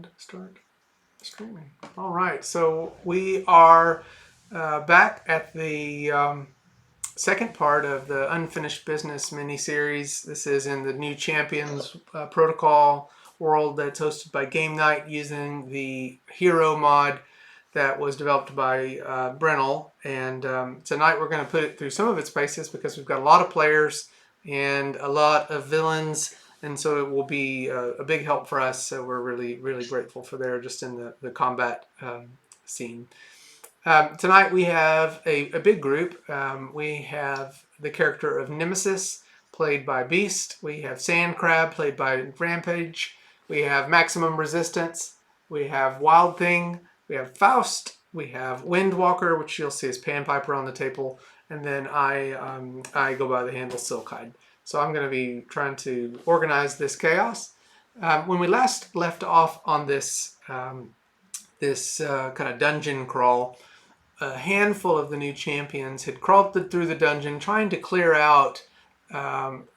and start streaming. All right, so we are back at the second part of the Unfinished Business mini-series. This is in the New Champions Protocol world that's hosted by Game Night using the Hero mod that was developed by Brennell. And tonight we're going to put it through some of its paces because we've got a lot of players and a lot of villains, and so it will be a big help for us. So we're really, really grateful for their just in the combat scene. Tonight we have a big group. We have the character of Nemesis, played by Beast. We have Sand Crab, played by Rampage. We have Maximum Resistance. We have Wildthing. We have Faust. We have Windwalker, which you'll see is Panpiper on the table. And then I go by the handle Silkhide. So I'm going to be trying to organize this chaos. When we last left off on this kind of dungeon crawl, a handful of the new champions had crawled through the dungeon trying to clear out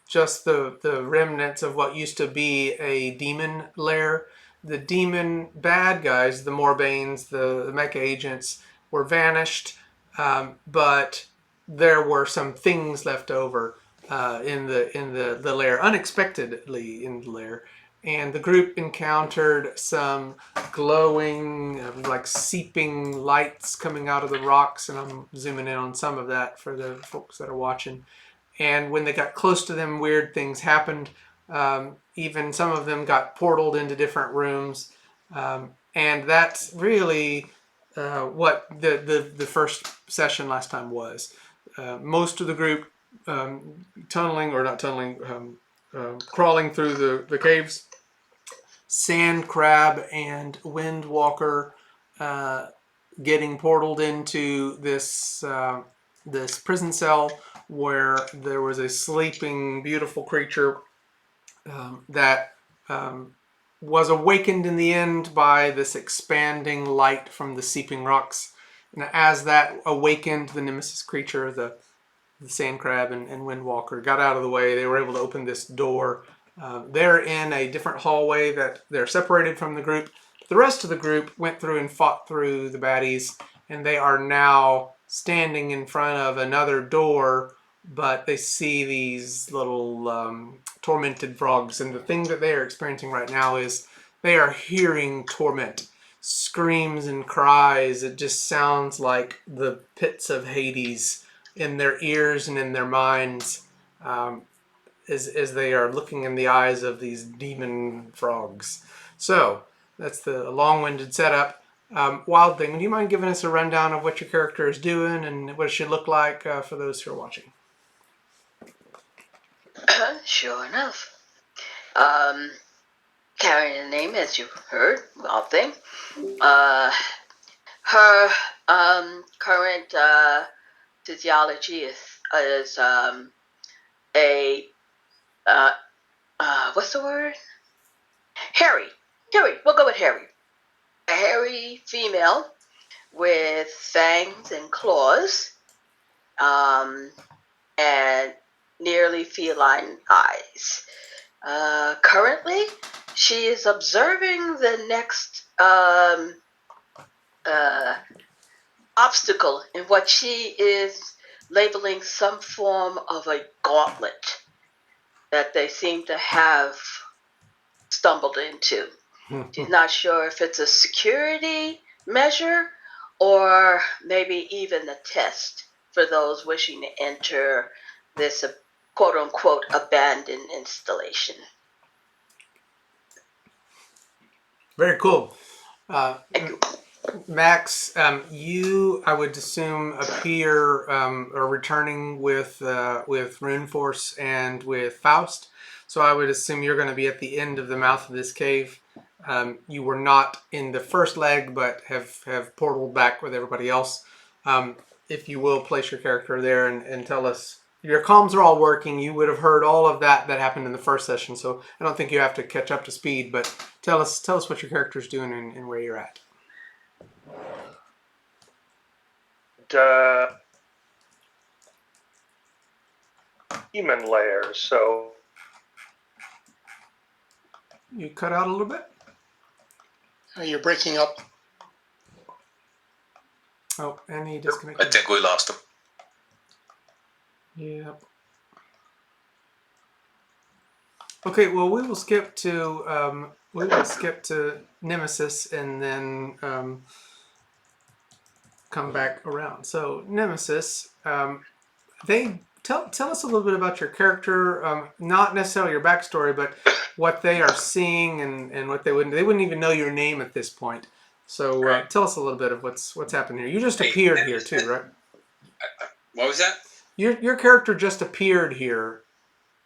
just the remnants of what used to be a demon lair. The demon bad guys, the Morbanes, the mecha agents, were vanished, but there were some things left over in the lair, unexpectedly in the lair. And the group encountered some glowing, like seeping lights coming out of the rocks, and I'm zooming in on some of that for the folks that are watching. And when they got close to them, weird things happened. Even some of them got portaled into different rooms. And that's really what the first session last time was. Most of the group crawling through the caves. Sand Crab and Windwalker getting portaled into this this prison cell where there was a sleeping, beautiful creature that was awakened in the end by this expanding light from the seeping rocks. And as that awakened, the Nemesis creature, the Sand Crab and Windwalker, got out of the way. They were able to open this door. They're in a different hallway that they're separated from the group. The rest of the group went through and fought through the baddies, and they are now standing in front of another door, but they see these little tormented frogs, and the thing that they are experiencing right now is they are hearing torment. Screams and cries. It just sounds like the pits of Hades in their ears and in their minds. As they are looking in the eyes of these demon frogs. So that's the long-winded setup. Wildthing, do you mind giving us a rundown of what your character is doing and what it should look like for those who are watching? Sure enough. Carrying the name, as you heard, Wildthing. Her current physiology is what's the word? Hairy. We'll go with hairy. A hairy female with fangs and claws, and nearly feline eyes. Currently, she is observing the next obstacle in what she is labeling some form of a gauntlet that they seem to have stumbled into. She's not sure if it's a security measure or maybe even a test for those wishing to enter this quote-unquote abandoned installation. Very cool. Max, you, I would assume, appear or returning with Runeforce and with Faust. So I would assume you're going to be at the end of the mouth of this cave. You were not in the first leg, but have portaled back with everybody else. If you will, place your character there and tell us. Your comms are all working. You would have heard all of that happened in the first session, so I don't think you have to catch up to speed. But tell us what your character's doing and where you're at. Demon lair, so you cut out a little bit. You're breaking up. Oh, and he I disconnected. think we lost him. Yep. Okay, well, we will skip to Nemesis and then come back around. So Nemesis, they tell us a little bit about your character, not necessarily your backstory, but what they are seeing and what they wouldn't even know your name at this point. So Right. tell us a little bit of what's happened here. You just Hey, appeared here too, right? What was that? Your character just appeared here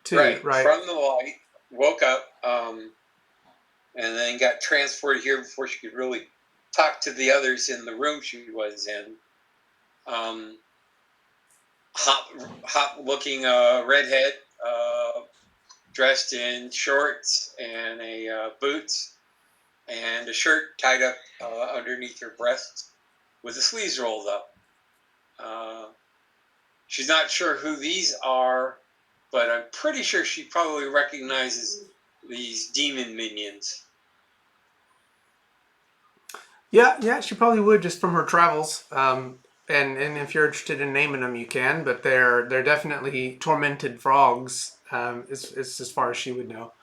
too, right? From the light, woke up, and then got transported here before she could really talk to the others in the room she was in. Hot looking redhead, dressed in shorts and a boots and a shirt tied up underneath her breast with the sleeves rolled up. She's not sure who these are, but I'm pretty sure she probably recognizes these demon minions. Yeah, she probably would just from her travels. And if you're interested in naming them, you can. But they're definitely tormented frogs. It's as far as she would know.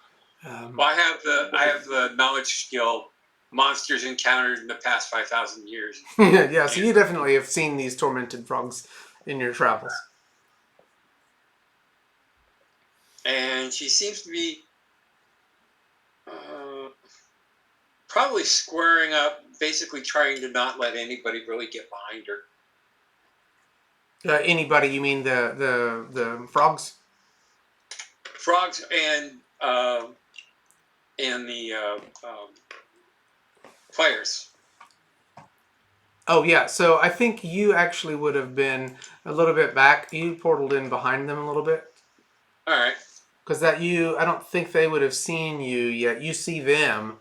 Well, I have the knowledge skill monsters encountered in the past 5,000 years. Yeah, so you definitely have seen these tormented frogs in your travels. And she seems to be probably squaring up, basically trying to not let anybody really get behind her. Anybody? You mean the frogs? Frogs and the players. Oh yeah. So I think you actually would have been a little bit back. You portaled in behind them a little bit. All right. Because I don't think they would have seen you yet. You see them,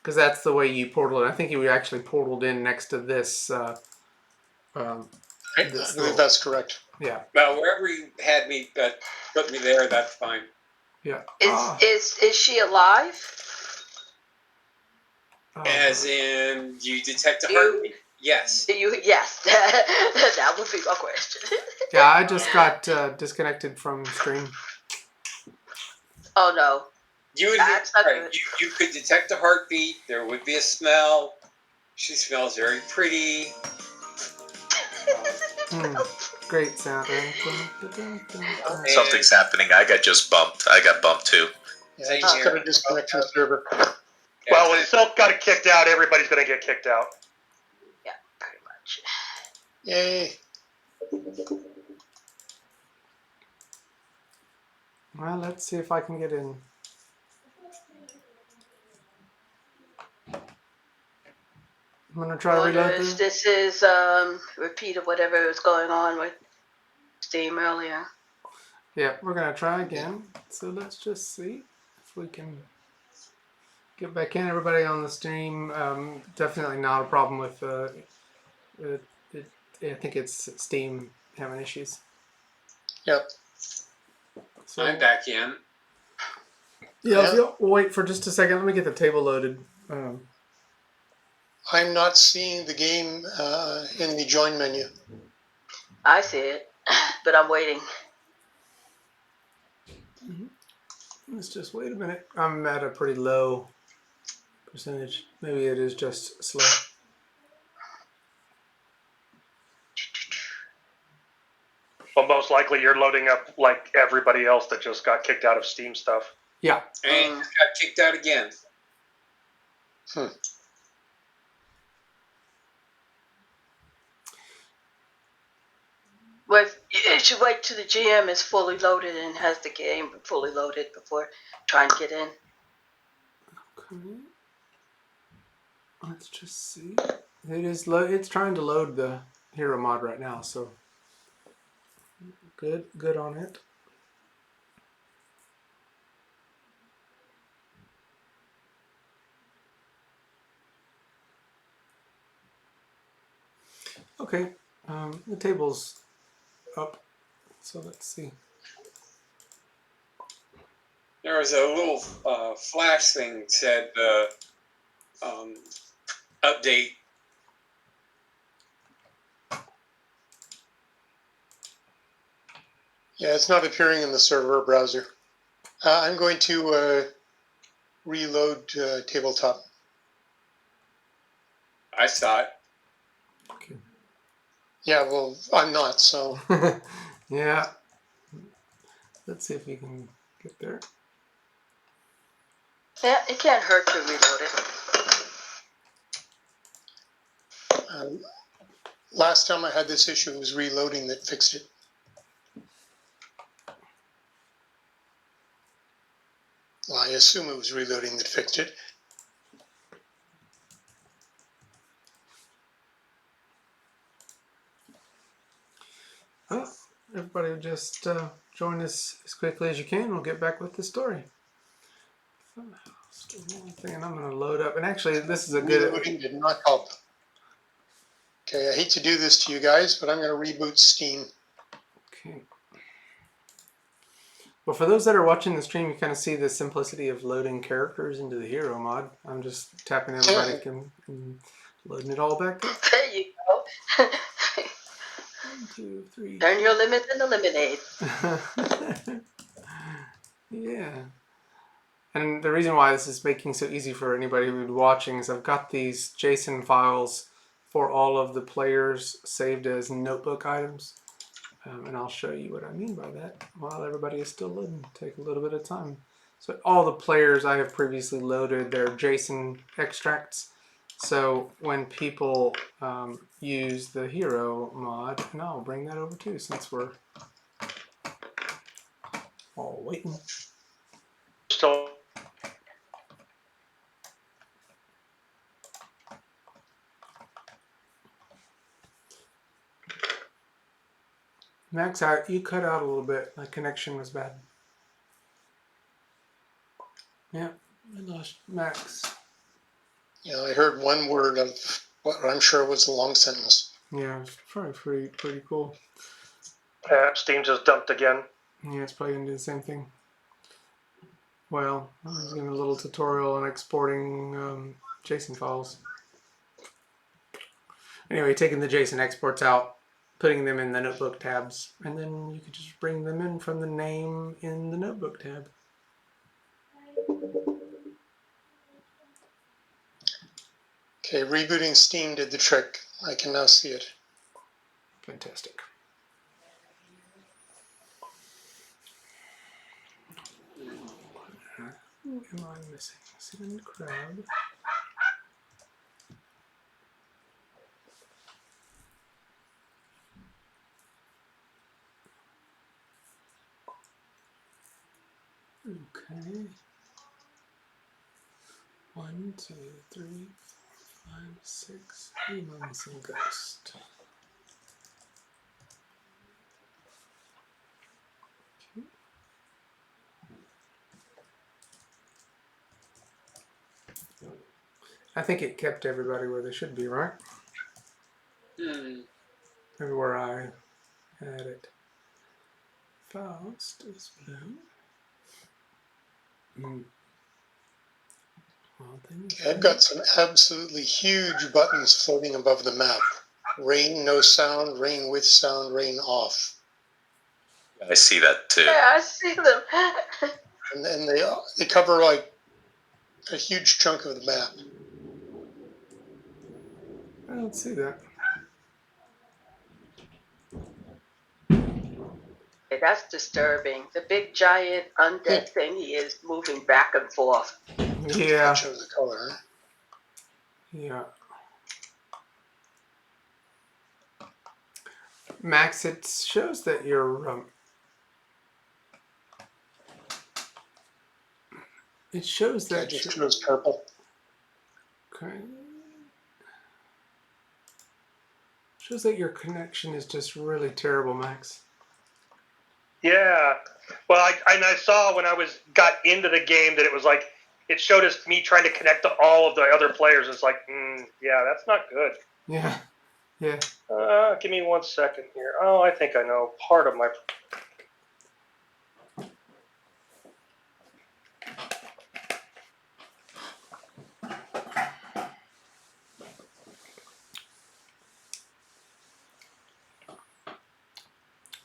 because that's the way you portaled in. I think you actually portaled in next to this. I believe that's correct. Yeah. Well, wherever you had me, put me there. That's fine. Yeah. Is she alive? As in, you detect a heartbeat? Yes. Yes, that would be my question. Yeah, I just got disconnected from stream. Oh no. You would That's not right. good. You could detect a heartbeat. There would be a smell. She smells very pretty. Great sound. Something's happening. I got bumped too. Yeah, I just got to disconnect from the server. Well, when Silk got kicked out, everybody's going to get kicked out. Yeah, pretty much. Yay. Well, let's see if I can get in. I'm gonna try to reload this. This is repeat of whatever was going on with Steam earlier. Yeah, we're gonna try again. So let's just see if we can get back in. Everybody on the stream, definitely not a problem with. I think it's Steam having issues. Yep. So I'm back in. yeah, we'll wait for just a second. Let me get the table loaded. I'm not seeing the game in the join menu. I see it, but I'm waiting. Let's just wait a minute. I'm at a pretty low percentage. Maybe it is just slow. Well, most likely you're loading up like everybody else that just got kicked out of Steam stuff. Yeah. And got kicked out again. Well, you should wait till the GM is fully loaded and has the game fully loaded before trying to get in. Okay. Let's just see. It is it's trying to load the hero mod right now, so good on it. Okay, the table's up, so let's see. There was a little flash thing that said update. Yeah, it's not appearing in the server browser. I'm going to reload tabletop. I saw it. Okay. Yeah, well, I'm not, so Yeah. Let's see if we can get there. Yeah, it can't hurt to reload it. last time I had this issue, it was reloading that fixed it. Well, I assume it was reloading that fixed it. Well, everybody just join us as quickly as you can. We'll get back with the story. One thing, and I'm going to load up. And actually, this is a good... Reloading did not help. Okay, I hate to do this to you guys, but I'm going to reboot Steam. Okay. Well, for those that are watching the stream, you kind of see the simplicity of loading characters into the hero mod. I'm just tapping everybody and loading it all back up. There you go. 1, 2, 3. Turn your limit and eliminate. Yeah. And the reason why this is making so easy for anybody who's watching is I've got these JSON files for all of the players saved as notebook items. And I'll show you what I mean by that while everybody is still loading. Take a little bit of time. So all the players I have previously loaded their JSON extracts. So when people use the hero mod, and I'll bring that over too since we're all waiting. Still, Max, you cut out a little bit. My connection was bad. Yeah, I lost Max. Yeah, I heard one word of what I'm sure was a long sentence. Yeah, it's probably pretty cool. Steam just dumped again. Yeah, it's probably going to do the same thing. Well, I was doing a little tutorial on exporting JSON files. Anyway, taking the JSON exports out, putting them in the notebook tabs, and then you could just bring them in from the name in the notebook tab. Okay, rebooting Steam did the trick. I can now see it. Fantastic. Who am I missing? Send crowd. Okay. 1, 2, 3, 4, 5, 6. Who am I missing? Ghost. I think it kept everybody where they should be, right? Maybe where I had it. Faust is blue. Okay, I've got some absolutely huge buttons floating above the map. Rain, no sound, rain with sound, rain off. I see that too. Yeah, I see them. And then they cover like a huge chunk of the map. I don't see that. Okay, that's disturbing. The big giant undead thing, he is moving back and forth. Yeah. Touch of the color. Huh? Yeah. Max, it shows that you're. It shows that. I just chose purple. Okay. Shows that your connection is just really terrible, Max. Yeah. Well, I saw when I got into the game that it was like it showed us me trying to connect to all of the other players. It's like, yeah, that's not good. Yeah. Yeah. Give me 1 second here. Oh, I think I know part of my.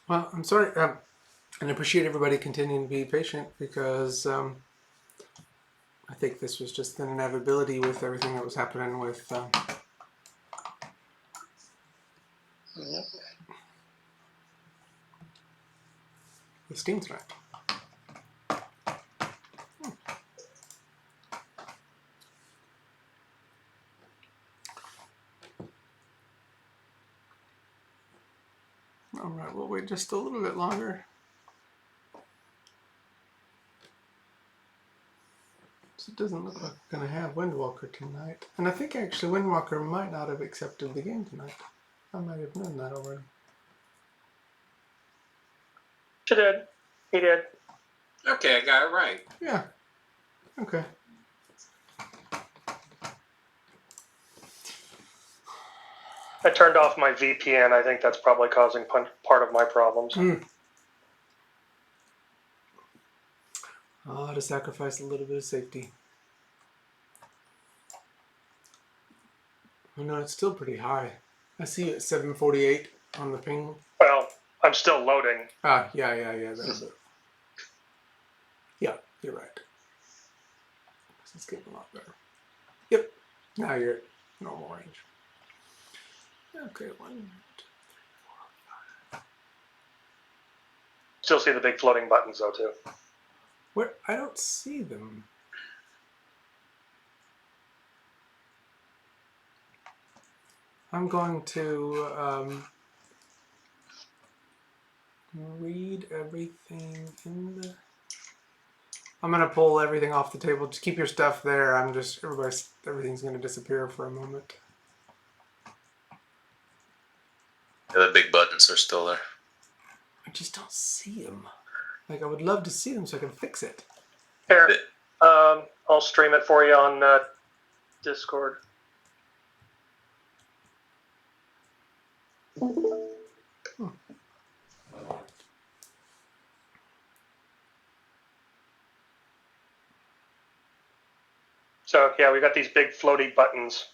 Well, I'm sorry, and I appreciate everybody continuing to be patient because I think this was just an inevitability with everything that was happening with Yep. with Steam tonight. All right, we'll wait just a little bit longer. So it doesn't look like we're going to have Windwalker tonight. And I think actually Windwalker might not have accepted the game tonight. I might have known that already. She did. He did. Okay, I got it right. Yeah. Okay. I turned off my VPN. I think that's probably causing part of my problems. I'll have to sacrifice a little bit of safety. Oh no, it's still pretty high. I see it at 748 on the ping. Well, I'm still loading. Ah, yeah. That's it. Yeah, you're right. It's getting a lot better. Yep. Now you're at normal range. Okay, 1, 2. Still see the big floating buttons though too. Where I don't see them. I'm going to read everything in the. I'm gonna pull everything off the table. Just keep your stuff there. Everything's gonna disappear for a moment. The big buttons are still there. I just don't see them. Like I would love to see them so I can fix it. Here, I'll stream it for you on Discord. So yeah, we got these big floaty buttons.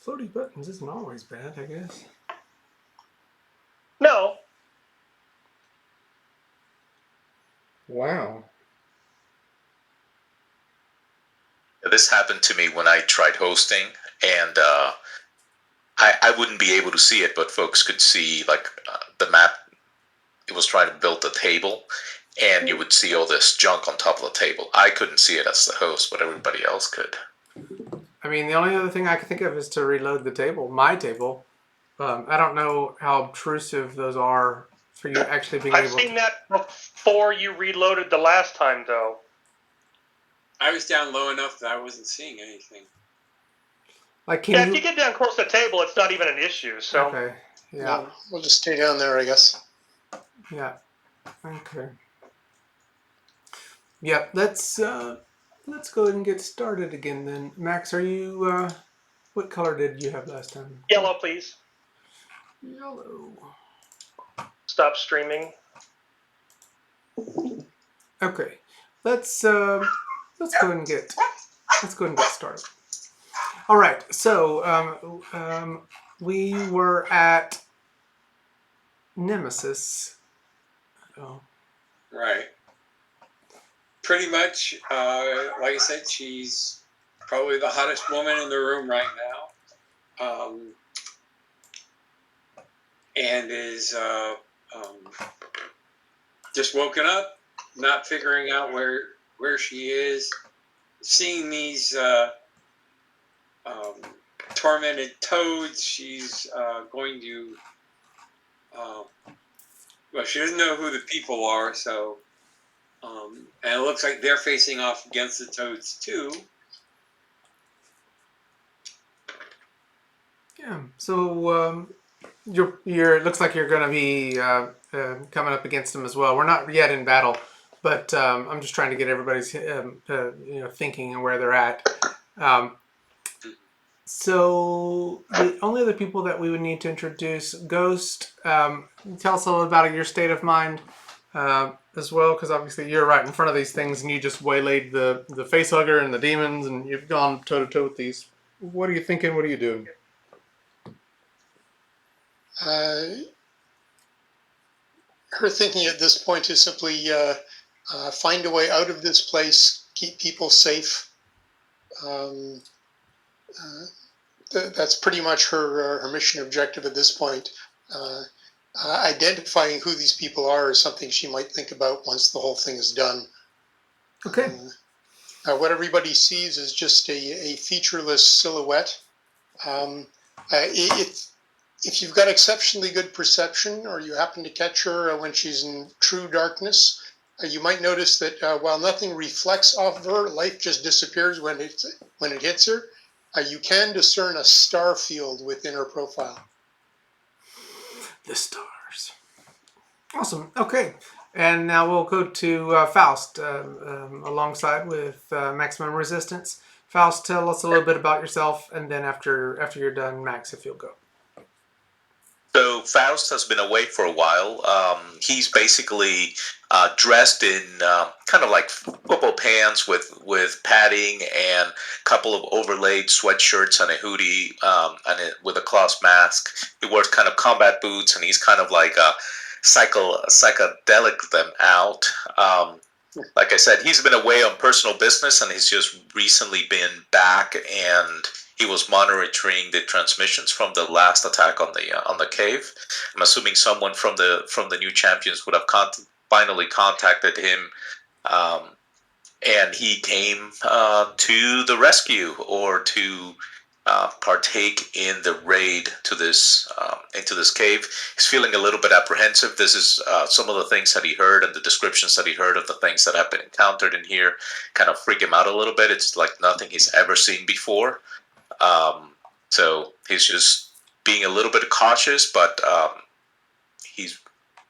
Floaty buttons isn't always bad, I guess. No, Wow. This happened to me when I tried hosting, and I wouldn't be able to see it, but folks could see like the map. It was trying to build the table, and you would see all this junk on top of the table. I couldn't see it as the host, but everybody else could. I mean, the only other thing I can think of is to reload the table, my table. I don't know how obtrusive those are for you actually being I've able seen to. that before you reloaded the last time though. I was down low enough that I wasn't seeing anything. Like, Yeah, can if you you? get down close to the table, it's not even an issue. So Okay. Yeah. No, we'll just stay down there, I guess. Yeah. Okay. Yeah. Let's go ahead and get started again then. Max, are you? What color did you have last time? yellow, please. Yellow. Stop streaming. Okay. Let's go ahead and get started. All right. So we were at Nemesis. Oh. Right. Pretty much, like I said, she's probably the hottest woman in the room right now. And is just woken up, not figuring out where she is, seeing these tormented toads. She's going to. Well, she doesn't know who the people are, so. And it looks like they're facing off against the toads too. Yeah. So it looks like you're going to be coming up against them as well. We're not yet in battle, but I'm just trying to get everybody's thinking and where they're at. So the only other people that we would need to introduce, Ghost. Tell us a little about your state of mind as well, because obviously you're right in front of these things, and you just waylaid the facehugger and the demons, and you've gone toe to toe with these. What are you thinking? What are you doing? Her thinking at this point is simply find a way out of this place, keep people safe. That's pretty much her mission objective at this point. Identifying who these people are is something she might think about once the whole thing is done. Okay. What everybody sees is just a featureless silhouette. If you've got exceptionally good perception, or you happen to catch her when she's in true darkness, you might notice that while nothing reflects off of her, light just disappears when it hits her. You can discern a star field within her profile. The stars. Awesome. Okay. And now we'll go to Faust alongside with Maximum Resistance. Faust, tell us a little bit about yourself, and then after you're done, Max, if you'll go. So Faust has been away for a while. He's basically dressed in kind of like football pants with padding and a couple of overlaid sweatshirts and a hoodie with a cloth mask. He wears kind of combat boots, and he's kind of like psychedelic them out. Like I said, he's been away on personal business, and he's just recently been back, and he was monitoring the transmissions from the last attack on the cave. I'm assuming someone from the new champions would have finally contacted him, and he came to the rescue, or to partake in the raid to this into this cave. He's feeling a little bit apprehensive. This is some of the things that he heard, and the descriptions that he heard of the things that have been encountered in here kind of freak him out a little bit. It's like nothing he's ever seen before. So he's just being a little bit cautious, but he's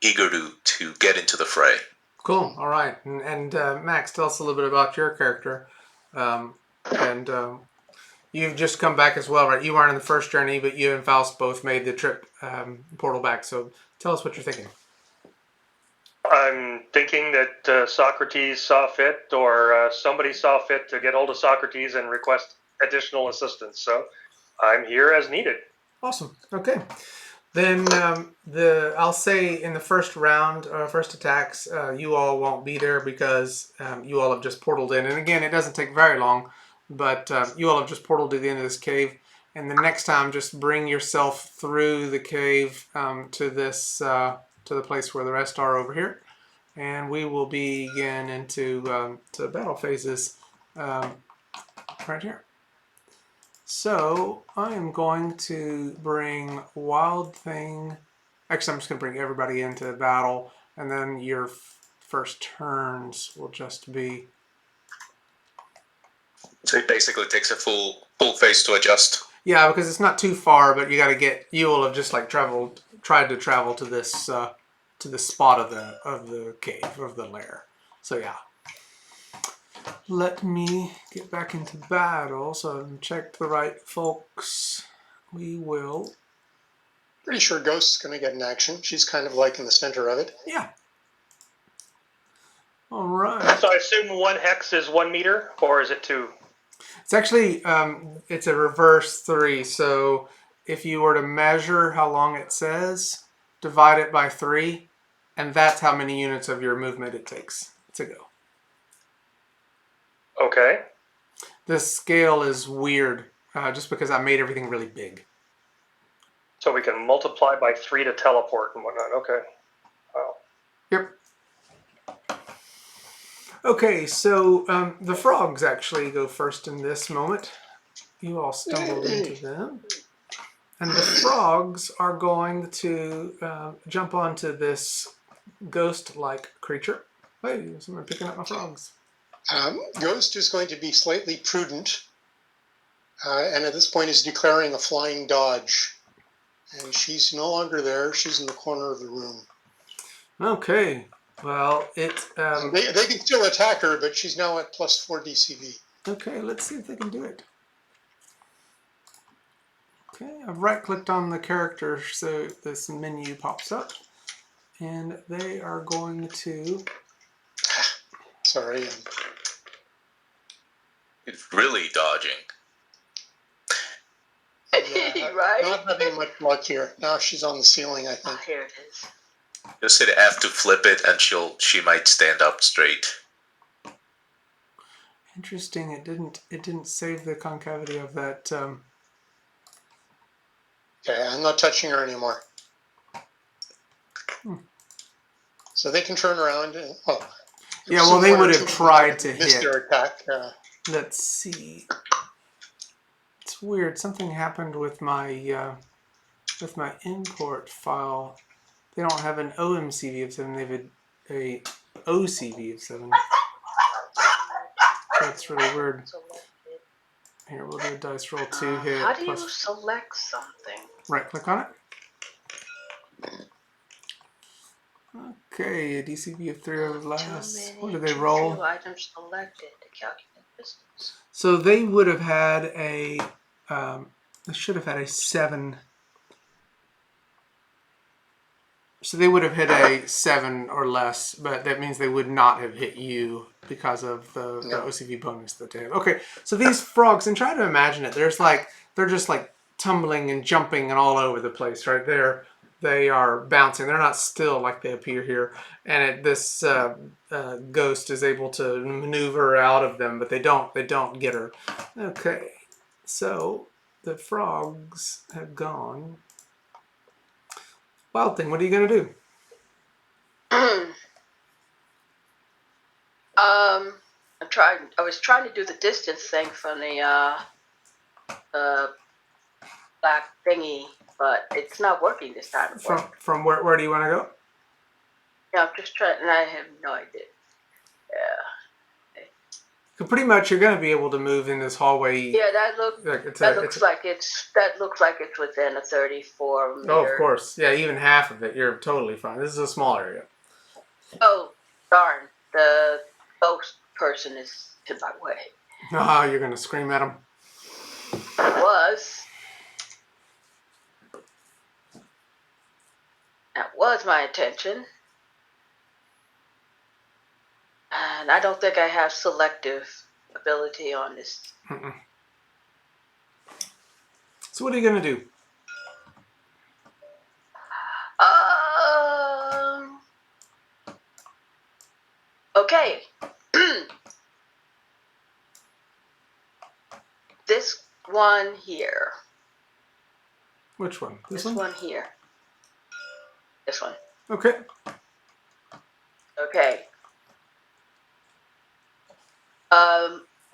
eager to get into the fray. Cool. All right. And Max, tell us a little bit about your character. You've just come back as well, right? You weren't in the first journey, but you and Faust both made the trip portal back. So tell us what you're thinking. I'm thinking that Socrates saw fit, or somebody saw fit to get hold of Socrates and request additional assistance. So I'm here as needed. Awesome. Okay. Then I'll say in the first round, first attacks, you all won't be there because you all have just portaled in. And again, it doesn't take very long, but you all have just portaled to the end of this cave. And the next time, just bring yourself through the cave to the place where the rest are over here. And we will begin into to battle phases right here. So I am going to bring Wildthing. Actually, I'm just going to bring everybody into battle, and then your first turns will just be. So it basically takes a full phase to adjust. Yeah, because it's not too far, but you got to get. You will have just like tried to travel to this spot of the cave, of the lair. So yeah. Let me get back into battle so I've checked the right folks. We will. Pretty sure Ghost's going to get an action. She's kind of like in the center of it. Yeah. All right. So I assume 1 hex is 1 meter, or is it 2? It's actually, it's a reverse 3. So if you were to measure how long it says, divide it by 3, and that's how many units of your movement it takes to go. Okay. This scale is weird, just because I made everything really big. So we can multiply by 3 to teleport and whatnot. Okay. Wow. Yep. Okay, so the frogs actually go first in this moment. You all stumbled into them. And the frogs are going to jump onto this ghost-like creature. Hey, someone picking up my frogs. Ghost is going to be slightly prudent, and at this point is declaring a flying dodge. And she's no longer there. She's in the corner of the room. Okay. Well, They can still attack her, but she's now at +4 DCV. Okay, let's see if they can do it. Okay, I've right-clicked on the character so this menu pops up. And they are going to... Sorry. It's really dodging. Yeah, Right? not having much luck here. Now she's on the ceiling, I think. Oh, here it is. Just hit F to flip it, and she might stand up straight. Interesting. It didn't save the concavity of that. Okay, I'm not touching her anymore. So they can turn around. Yeah, well, they would have tried to miss hit. their attack. Let's see. It's weird. Something happened with my import file. They don't have an OMCV of 7. They have a OCV of 7. That's really weird. Here, we'll do a dice roll 2 hit. How do you select something? Right click on it. Okay, a DCV of 3 or less. What do they roll? Few items selected to calculate distance. So they would have had a. They should have had a 7. So they would have hit a 7 or less, but that means they would not have hit you because of the OCV bonus that they have. Okay, so these frogs, and try to imagine it. They're just like tumbling and jumping and all over the place, right? They are bouncing. They're not still like they appear here. And this ghost is able to maneuver out of them, but they don't get her. Okay, so the frogs have gone. Wildthing, what are you gonna do? I was trying to do the distance thing from the black thingy, but it's not working this time. From where do you want to go? Yeah, I'm just trying, and I have no idea. Yeah. So pretty much, you're going to be able to move in this hallway. Yeah, that looks like it's within a 34 meter. Oh, of course. Yeah, even half of it, you're totally fine. This is a small area. Oh, darn! The ghost person is in my way. Oh, you're going to scream at him. That was my intention. And I don't think I have selective ability on this. Mm-mm. So what are you going to do? Okay. This one here. Which one? This one here. This one. Okay. Okay.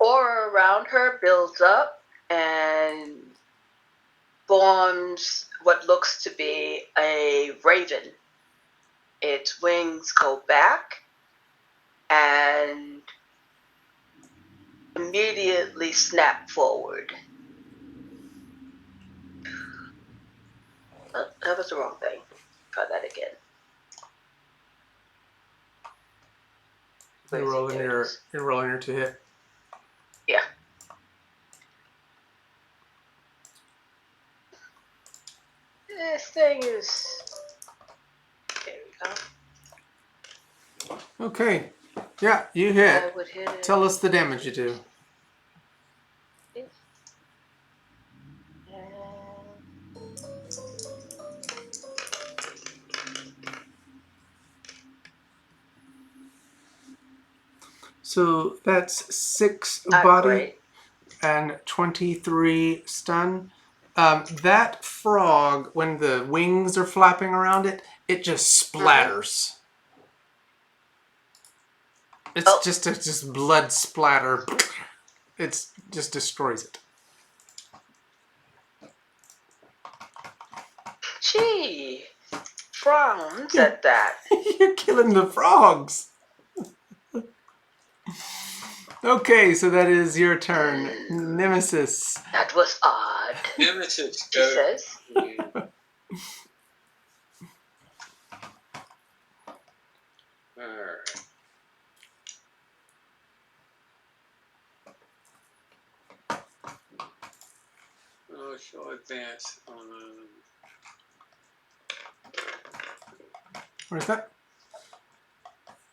Aura around her builds up and forms what looks to be a raven. Its wings go back and immediately snap forward. That was the wrong thing. Try that again. You're rolling your to hit. Yeah. This thing is. There we go. Okay. Yeah, you hit. I would hit it. Tell us the damage you do. So that's 6 body and 23 stun. That frog, when the wings are flapping around it, it just splatters. It's just blood splatter. It just destroys it. Gee, frowns at that. You're killing the frogs. Okay, so that is your turn, Nemesis. That was odd. Nemesis, She says. Alright. Oh, she'll advance on. Where's that?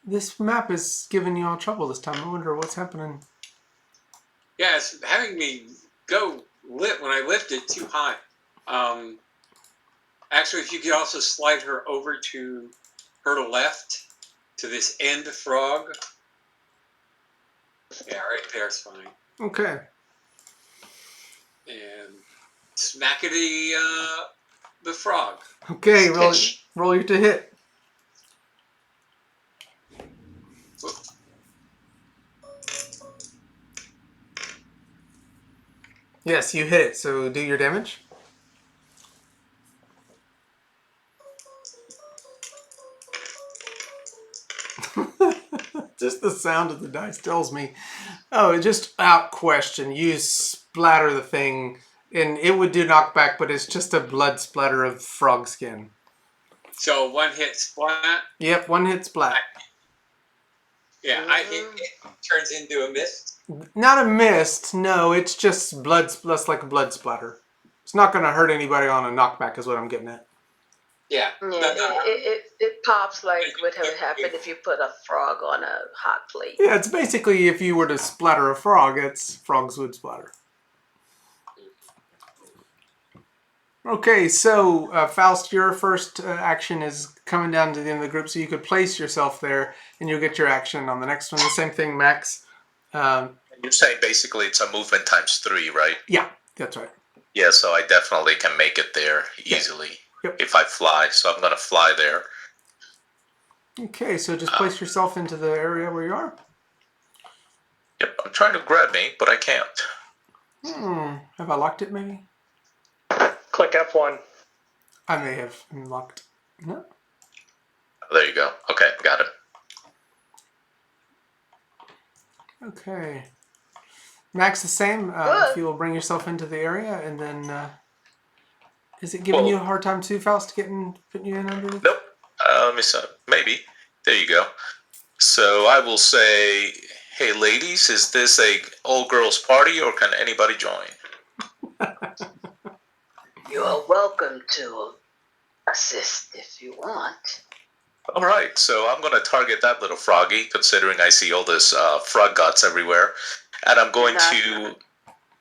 This map is giving you all trouble this time. I wonder what's happening. Yeah, it's having me go lit when I lift it too high. Actually, if you could also slide her over to her left to this end frog. Yeah, right there's fine. Okay. And smack at the frog. Okay, Sketch. roll your to hit. Yes, you hit it, so do your damage. Just the sound of the dice tells me. Oh, just out question. You splatter the thing, and it would do knockback, but it's just a blood splatter of frog skin. So one hit splat. Yep, one hit splat. Yeah, I hit it. Turns into a mist. Not a mist, no, it's just blood, less like a blood splatter. It's not going to hurt anybody on a knockback is what I'm getting at. Yeah. Yeah, No, it pops like what would happen if you put a frog on a hot plate. Yeah, it's basically if you were to splatter a frog, frogs would splatter. Okay, so Faust, your first action is coming down to the end of the group, so you could place yourself there, and you'll get your action on the next one. The same thing, Max. You're saying basically it's a movement times 3, right? Yeah, that's right. Yeah, so I definitely can make it there easily if I fly. So I'm going to fly there. Okay, so just place yourself into the area where you are. Yep, I'm trying to grab me, but I can't. Have I locked it, maybe? Click F1. I may have unlocked. No? There you go. Okay, got it. Okay. Max, the same. If you will bring yourself into the area, and then is it giving you a hard time too, Faust, putting you in under? Nope. Let me see. Maybe. There you go. So I will say, hey, ladies, is this a all-girls party, or can anybody join? You are welcome to assist if you want. All right, so I'm going to target that little froggy, considering I see all this frog guts everywhere. And I'm going to...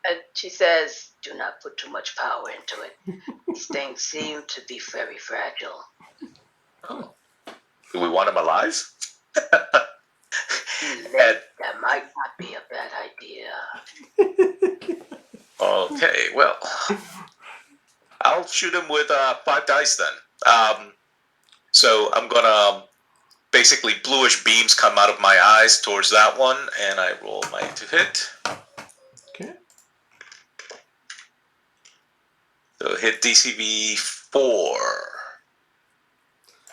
And she says, do not put too much power into it. These things seem to be very fragile. Oh. Do we want him alive? That might not be a bad idea. Okay, well... I'll shoot him with 5 dice then. So I'm going to... Basically, bluish beams come out of my eyes towards that one, and I roll my to hit. Okay. So hit DCV 4.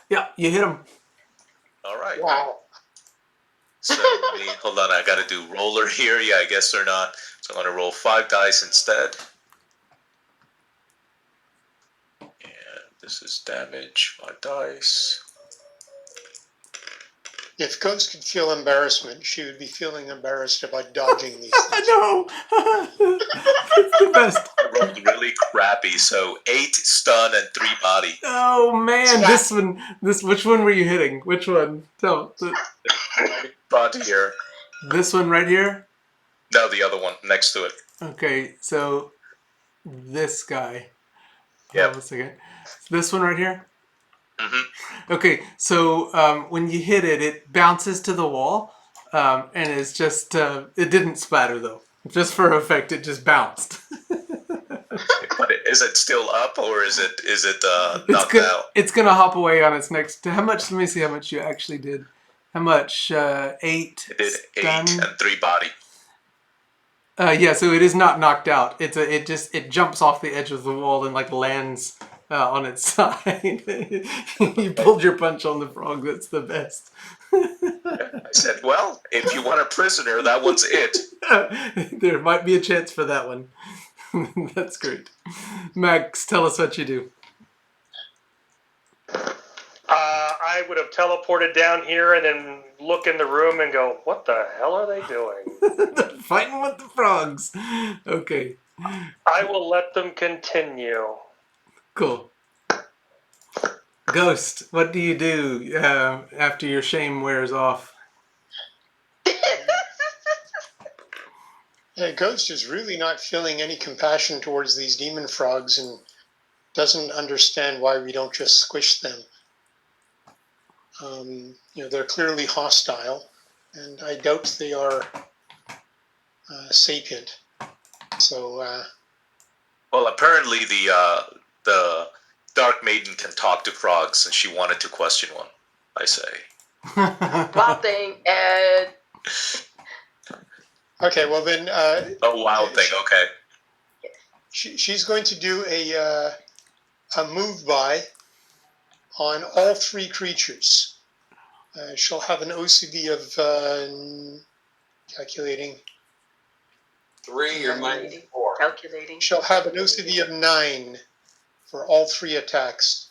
Yeah, you hit him. All right. Wow. So hold on, I got to do roller here. Yeah, I guess they're not. So I'm going to roll 5 dice instead. And this is damage, 5 dice. If Ghost could feel embarrassment, she would be feeling embarrassed about dodging these things. I know. It's the best. I rolled really crappy, so 8 stun and 3 body. Oh man, this one. Which one were you hitting? Which one? Tell. Front here. This one right here. No, the other one next to it. Okay, so this guy. Yep. Hold on a second. This one right here. Mm-hmm. Okay, so when you hit it, it bounces to the wall, and it's just it didn't splatter though. Just for effect, it just bounced. But is it still up, or is it knocked out? It's gonna hop away on its next. How much? Let me see how much you actually did. How much? 8. It did stun. 8 and 3 body. Yeah, so it is not knocked out. It jumps off the edge of the wall and like lands on its side. You pulled your punch on the frog. That's the best. I said, well, if you want a prisoner, that one's it. There might be a chance for that one. That's great. Max, tell us what you do. I would have teleported down here and then look in the room and go, what the hell are they doing? Fighting with the frogs. Okay. I will let them continue. Cool. Ghost, what do you do after your shame wears off? Yeah, Ghost is really not feeling any compassion towards these demon frogs and doesn't understand why we don't just squish them. They're clearly hostile, and I doubt they are sapient. So, Well, apparently the Dark Maiden can talk to frogs, and she wanted to question one. I say. Wildthing and okay, well then, Oh, Wildthing. Okay. she's going to do a move by on all three creatures. She'll have an OCD of calculating. 3 or minus 4. calculating. She'll have an OCD of 9 for all 3 attacks.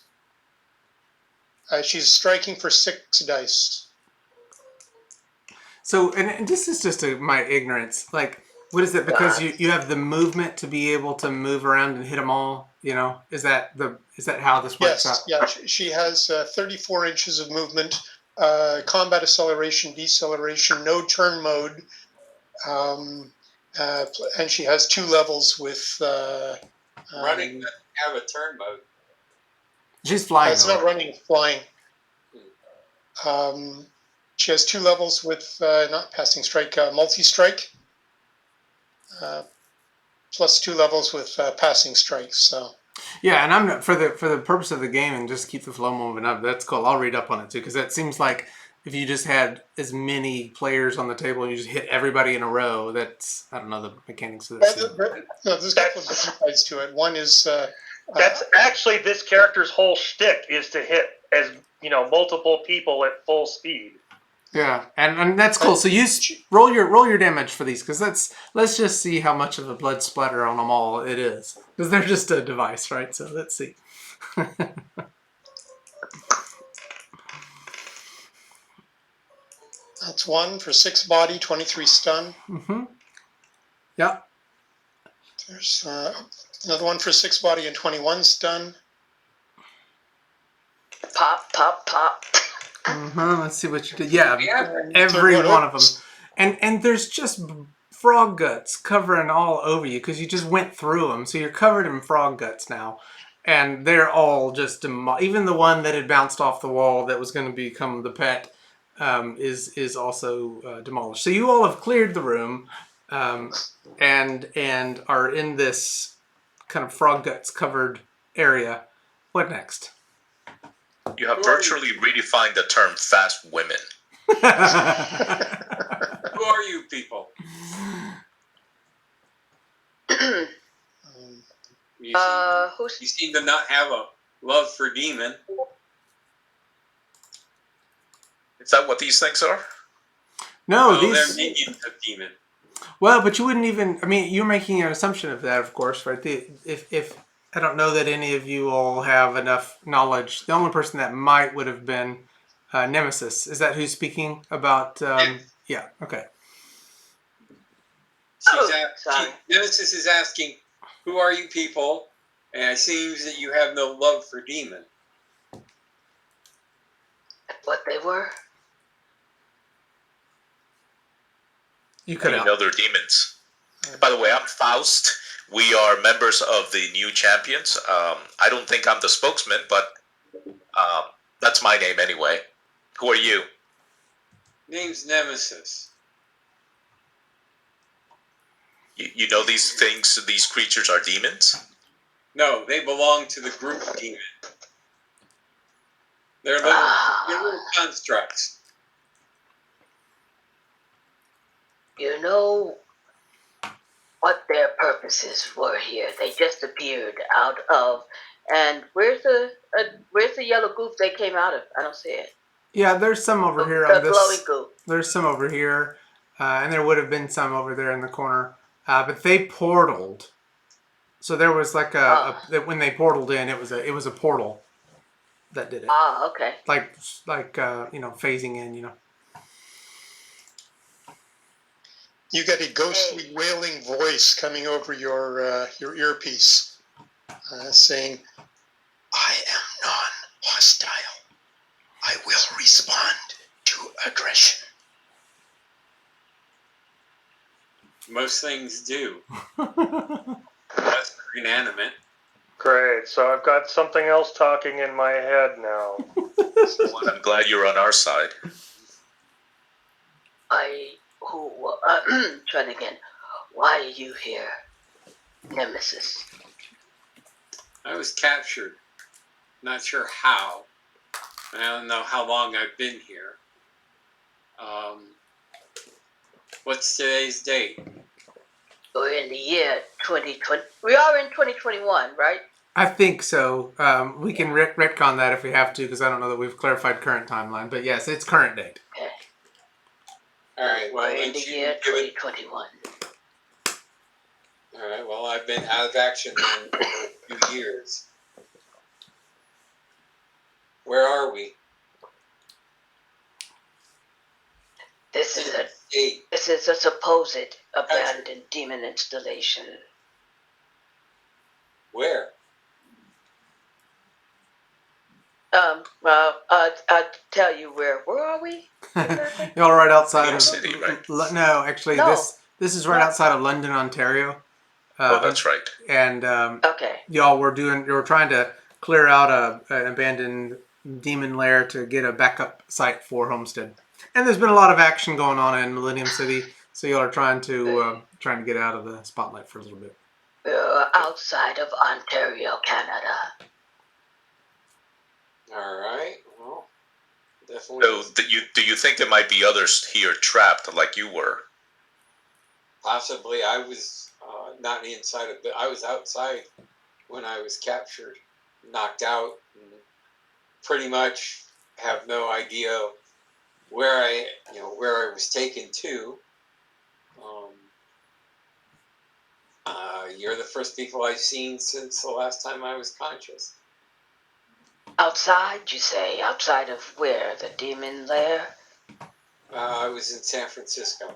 She's striking for 6 dice. So, and this is just my ignorance. Like, what is it? Because you have the movement to be able to move around and hit them all. Is that how this works out? Yes, yeah. She has 34 inches of movement, combat acceleration, deceleration, no turn mode, and she has 2 levels with Running doesn't have a turn mode. She's flying. It's not running, it's flying. She has 2 levels with not passing strike, multi-strike, plus 2 levels with passing strike. So yeah, and I'm for the purpose of the game and just keep the flow moving up. That's cool. I'll read up on it too, because that seems like if you just had as many players on the table and you just hit everybody in a row, that's, I don't know the mechanics of this. There's a couple of different sides to it. One is That's actually this character's whole shtick, is to hit as multiple people at full speed. Yeah, and that's cool. So you roll your damage for these, because let's just see how much of a blood splatter on them all it is, because they're just a device, right? So let's see. that's 1 for 6 body, 23 stun. Mm-hmm. Yeah. There's another 1 for 6 body and 21 stun. Pop, pop, pop. Let's see what you did. Yeah, every one of them. And there's just frog guts covering all over you because you just went through them. So you're covered in frog guts now. And they're all just even the one that had bounced off the wall that was going to become the pet is also demolished. So you all have cleared the room and are in this kind of frog guts covered area. What next? You have virtually redefined the term fast women. Who are you people? You seem to not have a love for demon. Is that what these things are? No, Well, these... they're minions of demon. Well, but you wouldn't even... I mean, you're making an assumption of that, of course, right? If I don't know that any of you all have enough knowledge. The only person that might would have been Nemesis. Is that who's speaking about... Yeah, okay. Nemesis is asking, who are you people? And it seems that you have no love for demon. What they were? You could know they're demons. By the way, I'm Faust. We are members of the new champions. I don't think I'm the spokesman, but that's my name anyway. Who are you? Name's Nemesis. You know these things, these creatures are demons? No, they belong to the group demon. They're little constructs. You know what their purposes were here. They just appeared out of. And where's the yellow goof they came out of? I don't see it. Yeah, there's some over here the on this. glowing goof. There's some over here, and there would have been some over there in the corner. But they portaled. So there was like when they portaled in, it was a portal that did it. Ah, okay. Like phasing in, You get a ghostly wailing voice coming over your earpiece, saying, "I am non-hostile. I will respond to aggression." Most things do. Unless they're inanimate. Great. So I've got something else talking in my head now. Well, I'm glad you're on our side. Try it again. Why are you here, Nemesis? I was captured. Not sure how. I don't know how long I've been here. What's today's date? We're in the year 2020. We are in 2021, right? I think so. We can retcon that if we have to, because I don't know that we've clarified current timeline. But yes, it's current date. Okay. All right. Well, We're in then the you year give it. 2021. All right. Well, I've been out of action in a few years. Where are we? This is a Date. supposed abandoned demon installation. Where? Well, I'll tell you where. Where are we? Y'all are right outside New of City, right? No, actually, No. this is right No. outside of London, Ontario. Oh, that's right. And Okay. y'all were trying to clear out an abandoned demon lair to get a backup site for Homestead. And there's been a lot of action going on in Millennium City, so y'all are trying to get out of the spotlight for a little bit. We're outside of Ontario, Canada. All right. Well, definitely. So, do you think there might be others here trapped like you were? Possibly. I was not inside of it. I was outside when I was captured, knocked out, and pretty much have no idea where I was taken to. You're the first people I've seen since the last time I was conscious. Outside, you say? Outside of where? The demon lair? I was in San Francisco.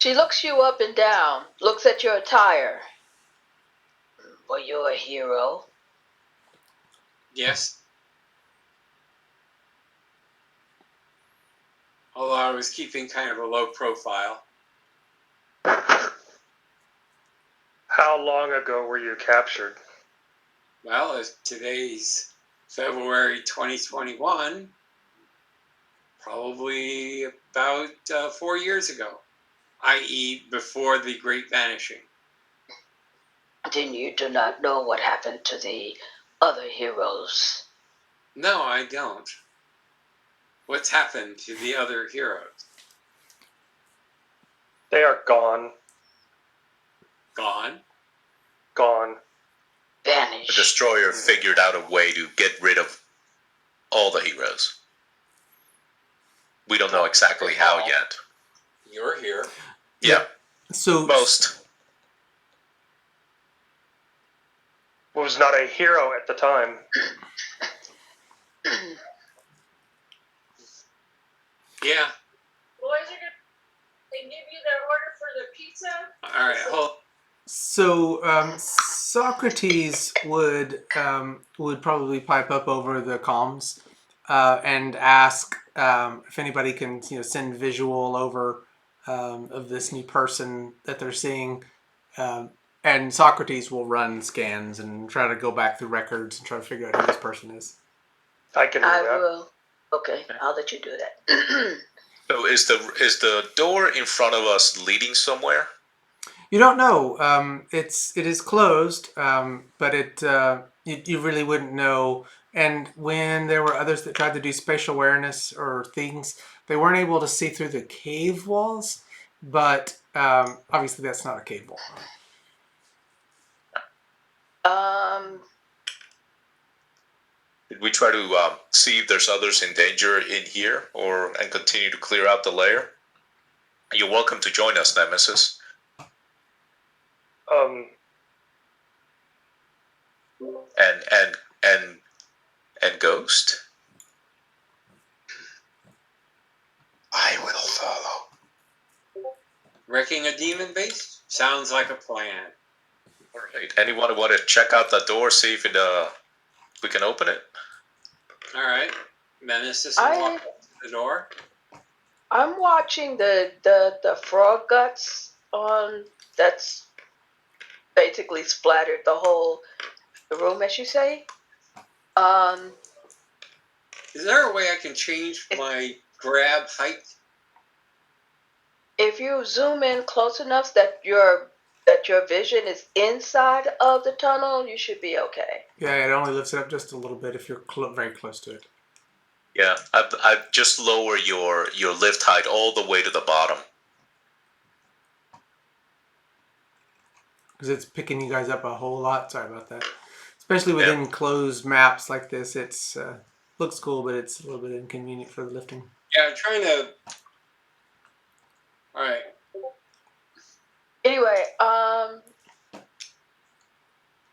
She looks you up and down, looks at your attire. Well, you're a hero. Yes. Although I was keeping kind of a low profile. How long ago were you captured? Well, as today's February 2021, probably about 4 years ago, i.e. before the Great Vanishing. Then you do not know what happened to the other heroes. No, I don't. What's happened to the other heroes? They are gone. Gone? Gone. Vanished. The Destroyer figured out a way to get rid of all the heroes. We don't know exactly how yet. You're here. Yeah. So Most. Was not a hero at the time. Yeah. Boys are gonna. They give you their order for the pizza. All right. Hold. So Socrates would probably pipe up over the comms and ask if anybody can send visual over of this new person that they're seeing, and Socrates will run scans and try to go back through records and try to figure out who this person is. I can do I that. will. Okay, I'll let you do that. So is the door in front of us leading somewhere? You don't know. It is closed, but you really wouldn't know. And when there were others that tried to do spatial awareness or things, they weren't able to see through the cave walls. But obviously, that's not a cave wall. Did we try to see if there's others in danger in here, and continue to clear out the lair? You're welcome to join us, Nemesis. And Ghost? I will follow. Wrecking a demon base? Sounds like a plan. All right. Anyone want to check out the door, see if we can open it? All right. Nemesis will walk up to the door. I'm watching the frog guts that's basically splattered the room, as you say. Is there a way I can change my grab height? If you zoom in close enough that your vision is inside of the tunnel, you should be okay. Yeah, it only lifts it up just a little bit if you're very close to it. Yeah, I've just lower your lift height all the way to the bottom. Because it's picking you guys up a whole lot. Sorry about that. Especially within closed maps like this, it's looks cool, but it's a little bit inconvenient for the lifting. Yeah, I'm trying to. All right. Anyway,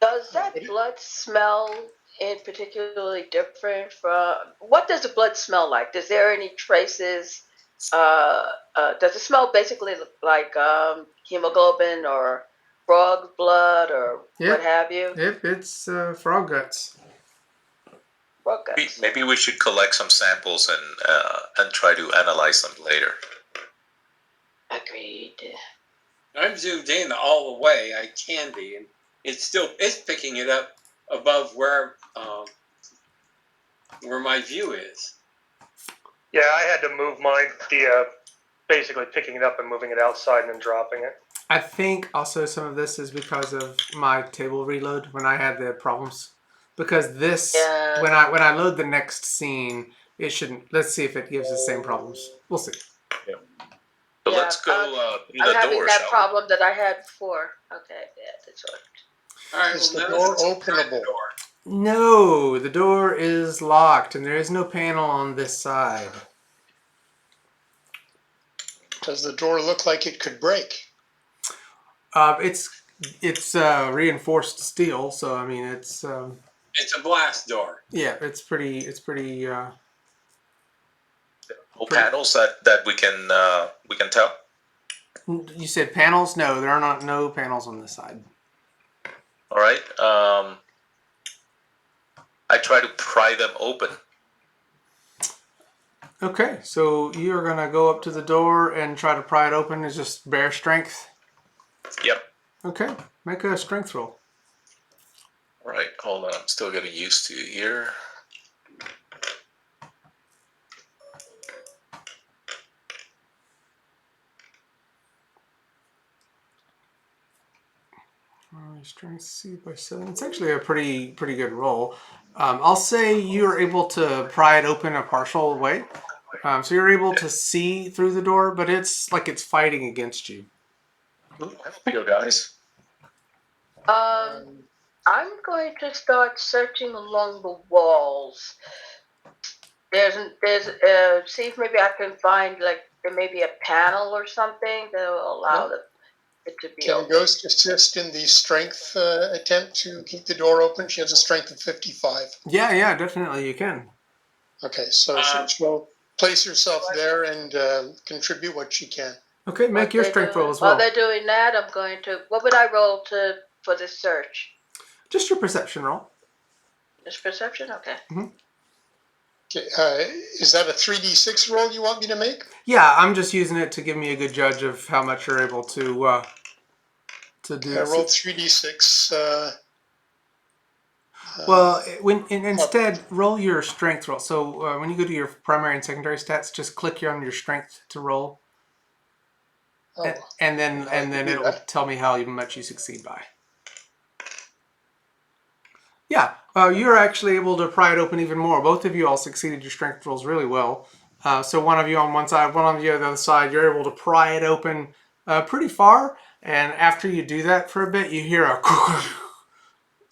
does that blood smell in particularly different from what does the blood smell like? Is there any traces? Does it smell basically like hemoglobin or frog blood or what have you? Yep, it's frog guts. Frog guts. Maybe we should collect some samples and try to analyze them later. Agreed. I'm zoomed in all the way I can be, and it's picking it up above where my view is. Yeah, I had to move mine. Basically picking it up and moving it outside and then dropping it. I think also some of this is because of my table reload when I had the problems. Because this, when I load the next scene, it shouldn't. Let's see if it gives the same problems. We'll see. Yeah. So let's go through I'm the having door, that shall problem that I had before. Okay, yeah, that's what. All right, Is the door openable? No, the door is locked, and there is no panel on this side. Does the door look like it could break? It's reinforced steel, so I mean it's a blast door. Yeah, it's pretty. No panels that we can tell. You said panels? No, there are no panels on this side. All right. I try to pry them open. Okay, so you're gonna go up to the door and try to pry it open. Is just bare strength. Yep. Okay, make a strength roll. All right, hold on. I'm still getting used to here. Strength C by 7. It's actually a pretty good roll. I'll say you're able to pry it open a partial way. So you're able to see through the door, but it's like it's fighting against you. Yo, guys. I'm going to start searching along the walls. See if maybe I can find there may be a panel or something that will allow it to be open. Can Ghost assist in the strength attempt to keep the door open? She has a strength of 55. Yeah, definitely you can. Okay, so she'll place herself there and contribute what she can. Okay, make your strength roll as well. While they're doing that, I'm going to. What would I roll for this search? Just your perception roll. Just perception? Okay. Mm-hmm. Okay, is that a 3d6 roll you want me to make? Yeah, I'm just using it to give me a good judge of how much you're able to do. I rolled 3d6. Well, instead, roll your strength roll. So when you go to your primary and secondary stats, just click on your strength to roll, and then it'll tell me how much you succeed by. Yeah, you're actually able to pry it open even more. Both of you all succeeded your strength rolls really well. So one of you on one side, one of you on the other side, you're able to pry it open pretty far. And after you do that for a bit, you hear a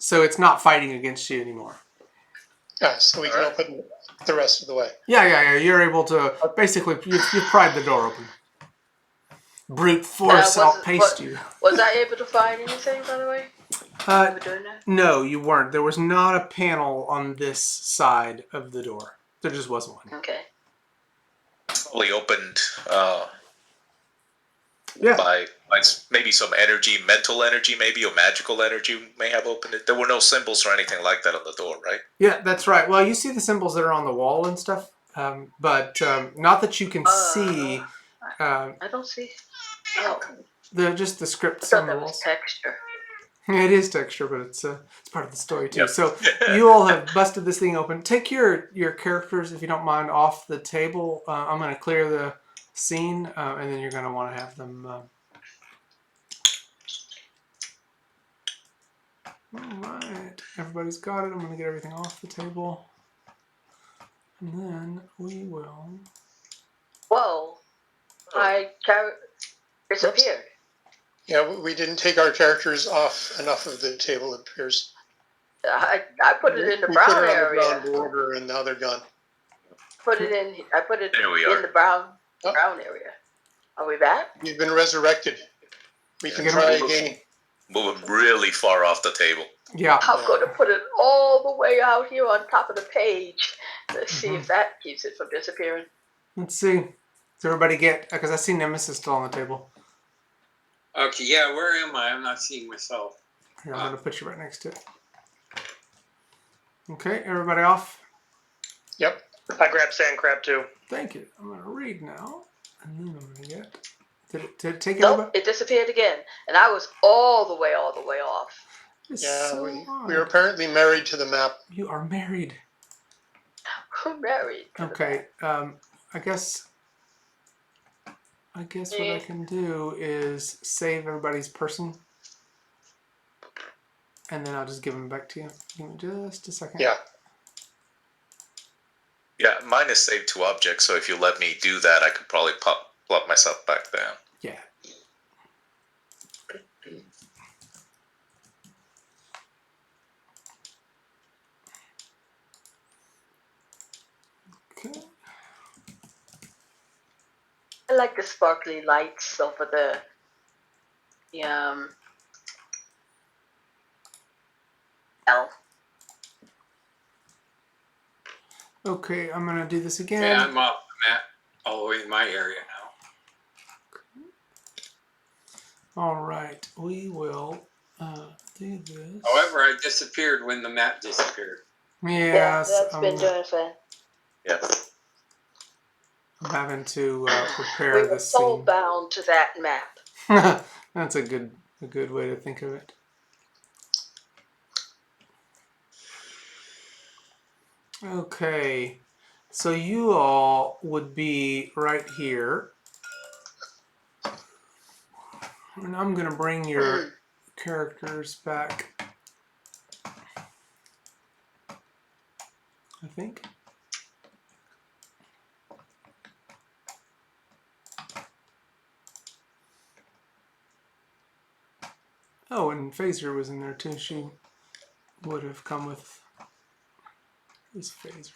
so it's not fighting against you anymore. Yeah, so we can open the rest of the way. Yeah. You're able to basically you've pried the door open. Brute force outpaced you. Was I able to find anything, by the way? Doing that? No, you weren't. There was not a panel on this side of the door. There just wasn't one. Okay. Probably opened Yeah. by maybe some energy, mental energy maybe, or magical energy may have opened it. There were no symbols or anything like that on the door, right? Yeah, that's right. Well, you see the symbols that are on the wall and stuff, but not that you can see I don't see. Oh, just the script I thought that symbols. was texture. It is texture, but it's part of the story too. Yep. So you all have busted this thing open. Take your characters, if you don't mind, off the table. I'm going to clear the scene, and then you're going to want to have them. All right, everybody's got it. I'm going to get everything off the table, and then we will. Whoa, my character disappeared. Yeah, we didn't take our characters off enough of the table, it appears. I put it in the We brown put it on area. the brown border, and now they're gone. I put it There we in are. the brown Oh. area. Are we back? You've been resurrected. We can Get 'em. try again. Move them really far off the table. Yeah. I'm going to put it all the way out here on top of the page. Let's see if that keeps it from disappearing. Let's see. Does everybody get? Because I see Nemesis still on the table. Okay, yeah, where am I? I'm not seeing myself. Here, I'm going to put you right next to it. Okay, everybody off. Yep. I grabbed Sand Crab too. Thank you. I'm going to read now, and then I'm going to get. Did it take Nope, everybody? it disappeared again. And I was all the way off. It's Yeah, so we odd. are apparently married to the map. You are married. I'm married. to the Okay. map. I guess what I can do is save everybody's person, and then I'll just give them back to you. Give me just a second. Yeah. Yeah, mine is saved to object, so if you let me do that, I could probably plop myself back down. Yeah. Okay. I like the sparkly lights over the L. Okay, I'm gonna do this again. Yeah, I'm off the map all the way in my area now. All right, we will do this. However, I disappeared when the map disappeared. Yes, that's been doing for. Yeah. I'm having to prepare We were this soul scene. bound to that map. That's a good way to think of it. Okay, so you all would be right here, and I'm gonna bring your characters back. I think. Oh, and Phaser was in there too. She would have come with his Phaser.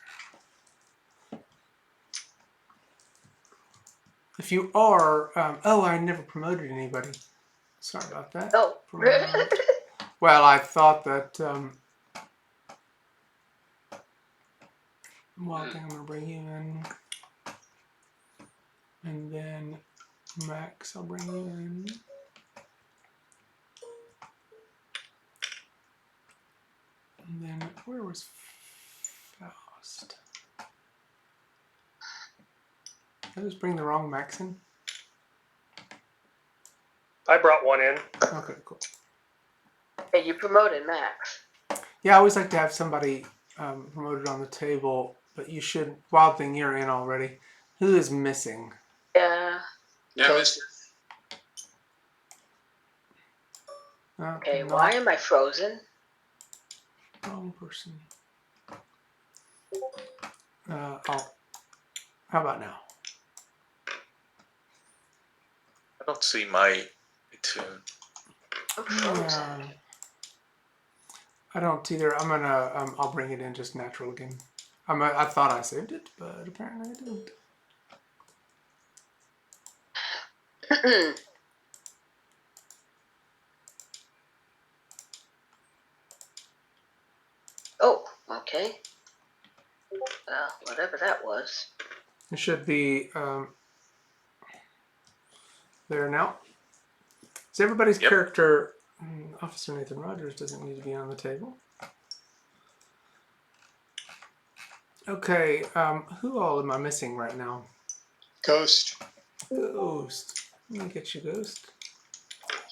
If you are, I never promoted anybody. Sorry about that. Oh. Well, I thought that. Wildthing, I'm gonna bring you in, and then Max, I'll bring you in. And then where was Faust? Did I just bring the wrong Max in? I brought one in. Okay, cool. Hey, you promoted Max. Yeah, I always like to have somebody promoted on the table, but you should. Wildthing, you're in already. Who is missing? Yeah. Nemesis. Okay, Not why am I frozen? wrong person. How about now? I don't see my tune. I'm frozen. Yeah. I don't either. I'm gonna. I'll bring it in just natural again. I thought I saved it, but apparently I didn't. Oh, okay. Well, whatever that was. It should be there now. So everybody's Yep. character, Officer Nathan Rogers, doesn't need to be on the table. Okay, who all am I missing right now? Ghost. Ghost. Let me get you, Ghost.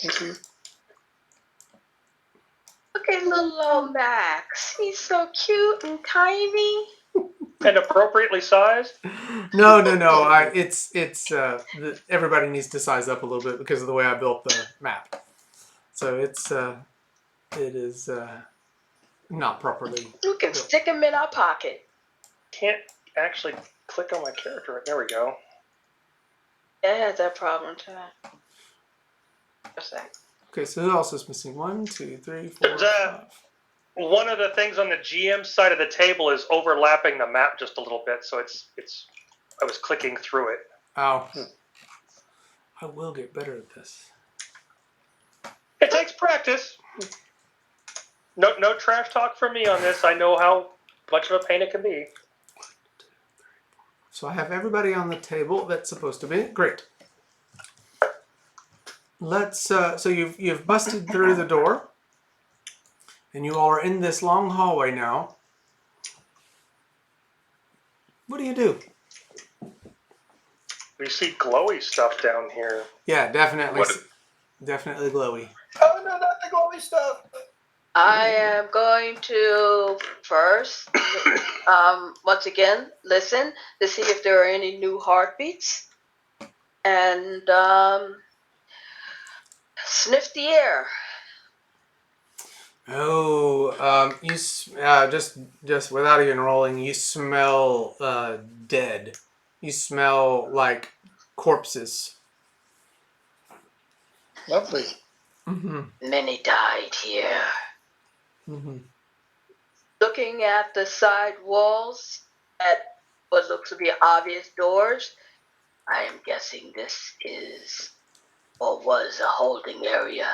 Thank you. Look at little old Max. He's so cute and tiny. And appropriately sized. No. Everybody needs to size up a little bit because of the way I built the map. So it is not properly. You can stick him in our pocket. Can't actually click on my character. There we go. Yeah, I had that problem too. What's that? Okay, so who else is missing? 1, 2, 3, 4, There's 5. One of the things on the GM side of the table is overlapping the map just a little bit, so it's. I was clicking through it. Oh. I will get better at this. It takes practice. No trash talk from me on this. I know how much of a pain it can be. So I have everybody on the table that's supposed to be. Great. Let's. So you've busted through the door, and you all are in this long hallway now. What do you do? We see glowy stuff down here. Yeah, definitely. Definitely glowy. Oh no, not the glowy stuff. I am going to first, once again, listen to see if there are any new heartbeats, and sniff the air. Oh, you just without even rolling, you smell dead. You smell like corpses. Lovely. Mm-hmm. Many died here. Mm-hmm. Looking at the side walls at what looks to be obvious doors, I am guessing this is or was a holding area.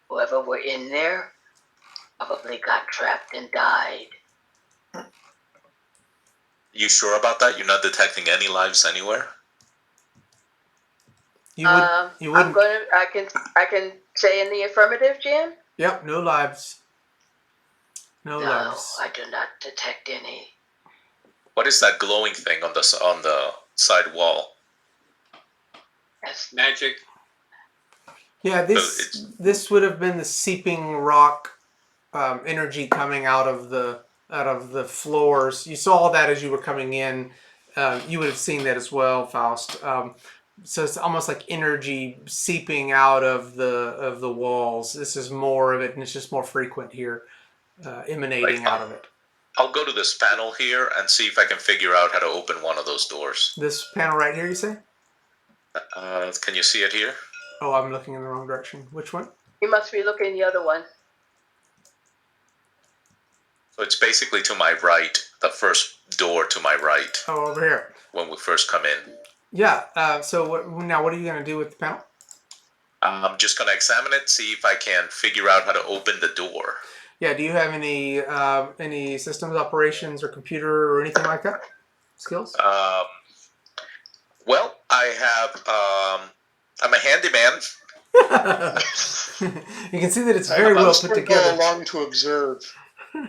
Whoever were in there probably got trapped and died. You sure about that? You're not detecting any lives anywhere? You wouldn't. I can say in the affirmative, Jim. Yep, no lives. No lives. I do not detect any. What is that glowing thing on the side wall? Yes. Magic. Yeah, this would have been the seeping rock energy coming out of the floors. You saw that as you were coming in. You would have seen that as well, Faust. So it's almost like energy seeping out of the walls. This is more of it, and it's just more frequent here, emanating out of it. I'll go to this panel here and see if I can figure out how to open one of those doors. This panel right here, you say? Can you see it here? Oh, I'm looking in the wrong direction. Which one? You must be looking the other one. So it's basically to my right, the first door to my right. Oh, over here. When we first come in. Yeah. So what are you going to do with the panel? I'm just going to examine it, see if I can figure out how to open the door. Yeah. Do you have any systems operations or computer or anything like that? Skills? Well, I have. I'm a handyman. You can see that it's very well put together. Along to observe.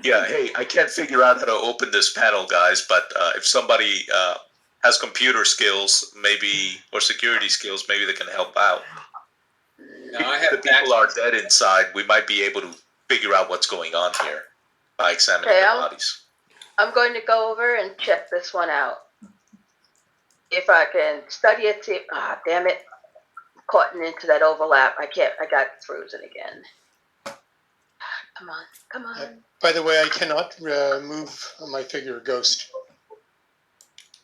Yeah. Hey, I can't figure out how to open this panel, guys. But if somebody has computer skills, maybe, or security skills, maybe they can help out. No, I have the people are dead inside. We might be able to figure out what's going on here by examining the bodies. I'm going to go over and check this one out. If I can study it, see. Damn it! Caught into that overlap. I can't. I got frozen again. Come on. By the way, I cannot move my figure, Ghost.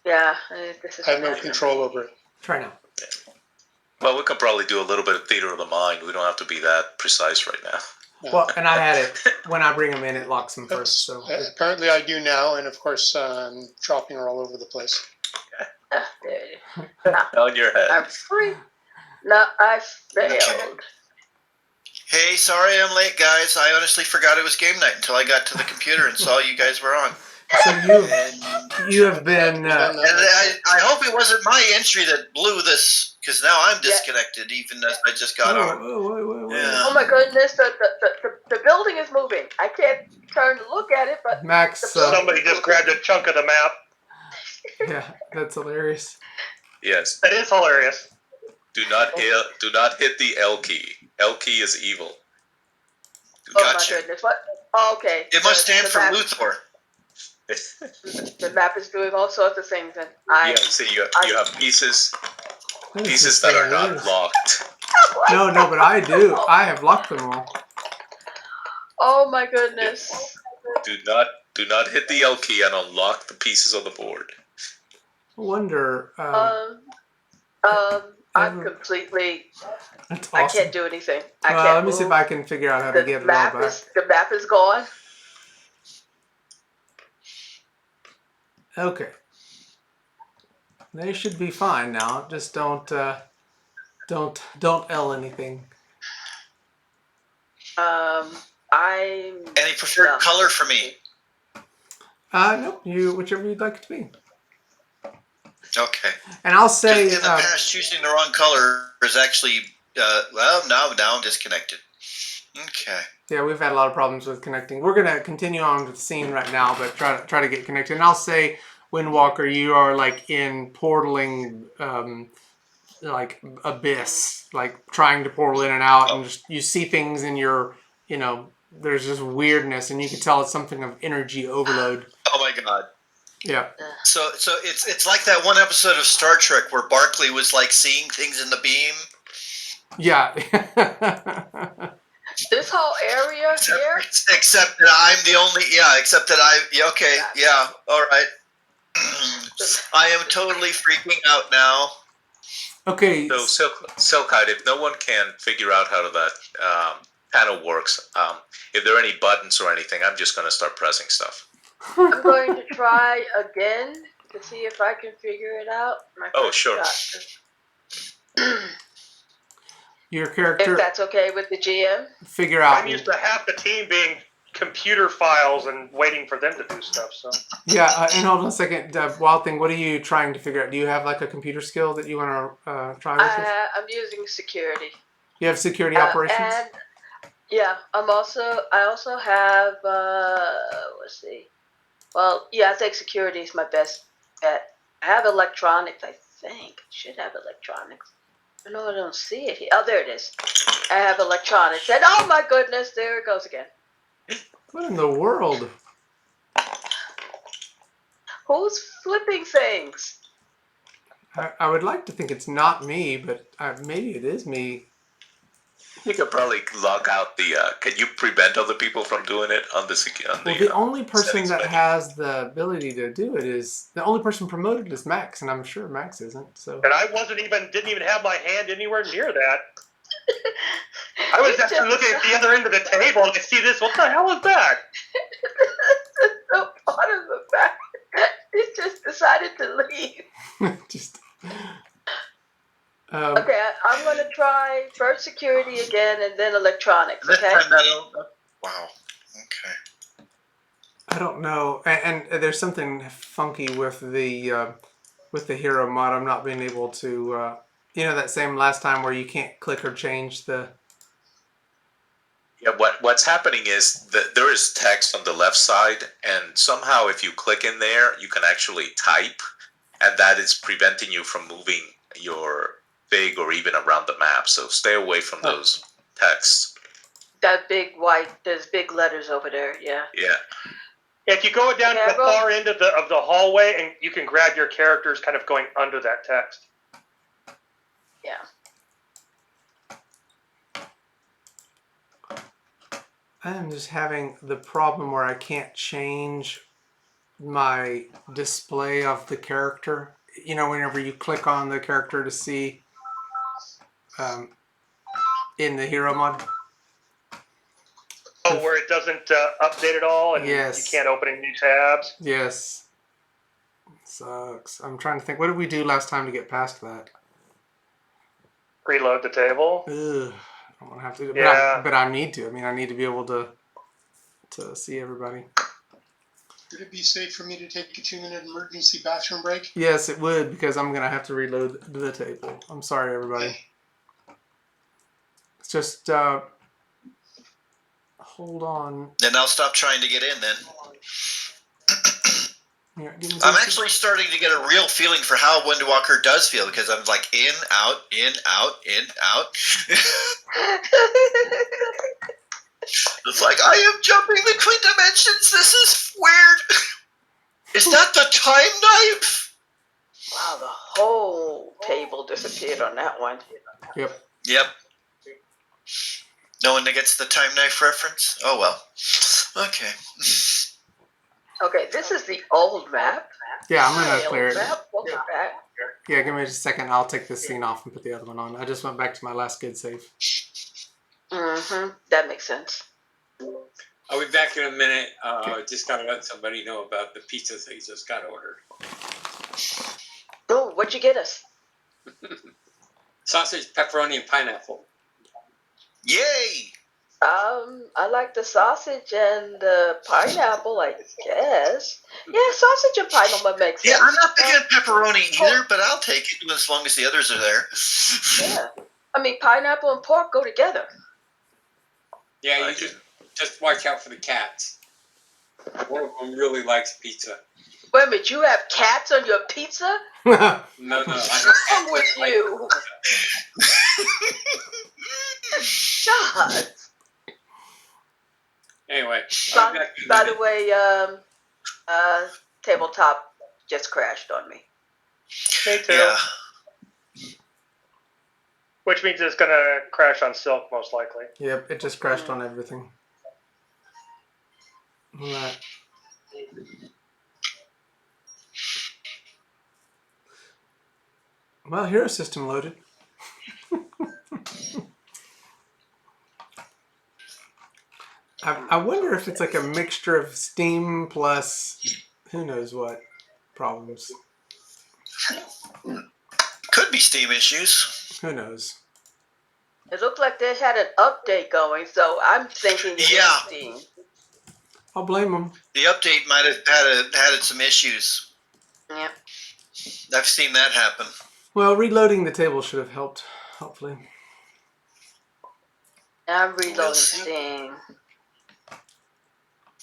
Yeah, this is. I have no control over it. Try now. Well, we can probably do a little bit of theater of the mind. We don't have to be that precise right now. No. Well, and I had it. When I bring them in, it locks them first. So apparently I do now, and of course dropping are all over the place. On your head. I'm free. No, I failed. Hey, sorry I'm late, guys. I honestly forgot it was game night until I got to the computer and saw you guys were on. So you have been. And I hope it wasn't my entry that blew this, because now I'm disconnected, even as I just got on. Yeah. Oh my goodness, the building is moving. I can't turn to look at it, but Max. Somebody just grabbed a chunk of the map. Yeah, that's hilarious. Yes. That is hilarious. Do not hit the L key. L key is evil. Oh Gotcha. my goodness! What? Oh, okay. It must stand for map, Luthor. The map is doing all sorts of things, and Yeah, see, you have pieces This is pieces that are so not weird. locked. No, but I do. I have locked them all. Oh my goodness! Do not hit the L key and unlock the pieces on the board. I wonder. I'm completely. That's I awesome. can't do anything. I Well, can't let me move. see if I can figure out how to get it all back. The map is gone. Okay. They should be fine now. Just don't L anything. Any preferred color for me? No, whichever you'd like it to be. Okay. And I'll say in the past, choosing the wrong color is actually well, now I'm disconnected. Okay. yeah, we've had a lot of problems with connecting. We're gonna continue on with the scene right now, but try to get connected. And I'll say, Windwalker, you are like in portaling, like abyss, like trying to portal in and out, and just you see things in your, there's just weirdness, and you can tell it's something of energy overload. Oh my god. Yeah. So it's like that one episode of Star Trek where Barclay was like seeing things in the beam. Yeah. This whole area here. Except that I'm the only. Yeah. Except that I. Yeah. Okay. Yeah. All right. I am totally freaking out now. Okay. So Silkhide, if no one can figure out how that panel works, if there are any buttons or anything, I'm just going to start pressing stuff. I'm going to try again to see if I can figure it out. Sure. Your character. If that's okay with the GM. Figure out. I'm used to half the team being computer files and waiting for them to do stuff. So. Yeah, and hold on a second, Wildthing. What are you trying to figure out? Do you have like a computer skill that you want to try with? I'm using security. You have security operations. And yeah, I also have. Let's see. Well, yeah, I think security is my best bet. I have electronics. I think should have electronics. No, I don't see it here. Oh, there it is. I have electronics. And oh my goodness, there it goes again. What in the world? Who's flipping things? I would like to think it's not me, but maybe it is me. You could probably log out the. Can you prevent other people from doing it on the the only person that has the ability to do it is the only person promoted is Max, and I'm sure Max isn't. So. And I didn't even have my hand anywhere near that. I was actually looking at the other end of the table and I see this. What the hell is that? No part of the back. It just decided to leave. Just. Okay, I'm going to try first security again and then electronics, okay? Wow. Okay. I don't know. And there's something funky with the hero mod. I'm not being able to, that same last time where you can't click or change the... Yeah, what's happening is that there is text on the left side, and somehow if you click in there, you can actually type, and that is preventing you from moving your fig or even around the map. So stay away from those texts. That big there's big letters over there, yeah. Yeah. If you go down to the far end of the hallway, and you can grab your characters kind of going under that text. Yeah. I'm just having the problem where I can't change my display of the character. Whenever you click on the character to see in the hero mod. Oh, where it doesn't update at all, and yes. You can't open any new tabs? Yes. Sucks. I'm trying to think. What did we do last time to get past that? Reload the table? Ugh. I don't want to have to do it. Yeah. But I need to. I need to be able to see everybody. Would it be safe for me to take a 2-minute emergency bathroom break? Yes, it would, because I'm going to have to reload the table. I'm sorry, everybody. It's just, hold on. Then I'll stop trying to get in then. Here, give me I'm this. actually starting to get a real feeling for how Windwalker does feel because I'm like in, out, in, out, in, out. It's like I am jumping between dimensions. This is weird. Is that the time knife? Wow, the whole table disappeared on that one. Yep. Yep. No one gets the time knife reference? Oh well. Okay. Okay, this is the old map. Yeah, I'm Hi, gonna clear old it. map. Welcome back. Yeah, give me just a second. I'll take this scene off and put the other one on. I just went back to my last good save. Mm-hmm. That makes sense. I'll be back in a minute. Okay. Just gotta let somebody know about the pizzas they just got ordered. Oh, what'd you get us? Sausage, pepperoni, and pineapple. Yay! I like the sausage and the pineapple, I guess. Yeah, sausage and pineapple makes sense. Yeah, I'm not picking up pepperoni either, but I'll take it as long as the others are there. Yeah. I mean, pineapple and pork go together. Yeah, you just watch out for the cats. One of them really likes pizza. Wait a minute, you have cats on your pizza? No. What's wrong with you? God. Anyway, By the way, tabletop just crashed on me. Me too. Yeah. Which means it's going to crash on Silk, most likely. Yep, it just crashed on everything. Alright. Well, hero system loaded. I wonder if it's like a mixture of Steam plus who knows what problems. Could be Steam issues. Who knows? It looked like they had an update going, so I'm thinking Yeah. Steam. I'll blame them. The update might have had some issues. Yeah. I've seen that happen. Well, reloading the table should have helped, hopefully. I'm reloading We'll see. Steam.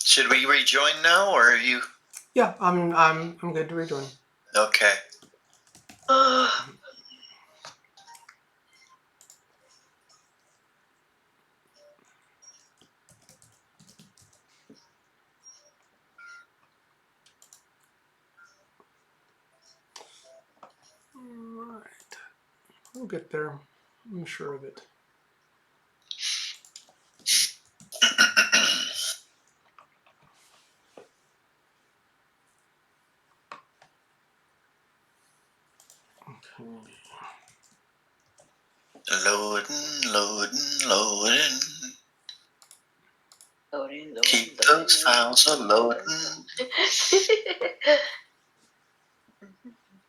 Should we rejoin now, or are you Yeah, I'm good to rejoin. okay? Alright. We'll get there. I'm sure of it. Okay. Loading. Loading. Keep those files a loading.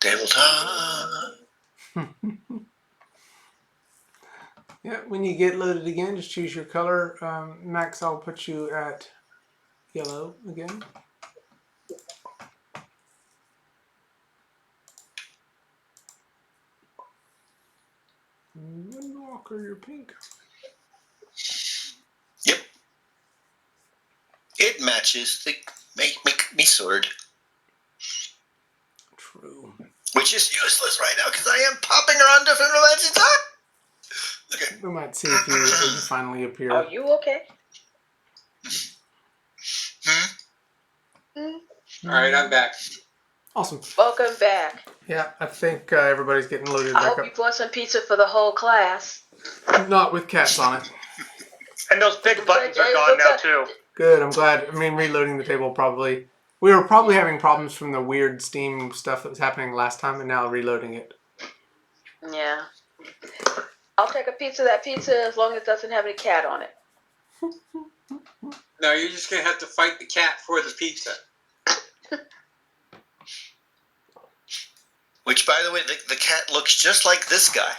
Tabletop. Yeah, when you get loaded again, just choose your color. Max, I'll put you at yellow again. Windwalker, you're pink. Yep. It matches the make me sword. True. Which is useless right now because I am popping around different dimensions. Ah! Okay. We might see if you finally appear. Are you okay? All right, I'm back. Awesome. Welcome back. Yeah, I think everybody's getting loaded I back hope up. you brought some pizza for the whole class. Not with cats on it. And those big buttons are gone now, too. Good, I'm glad. I mean, reloading the table probably... We were probably having problems from the weird Steam stuff that was happening last time, and now reloading it. Yeah. I'll take a piece of that pizza as long as it doesn't have any cat on it. No, you're just gonna have to fight the cat for the pizza. Which, by the way, the cat looks just like this guy.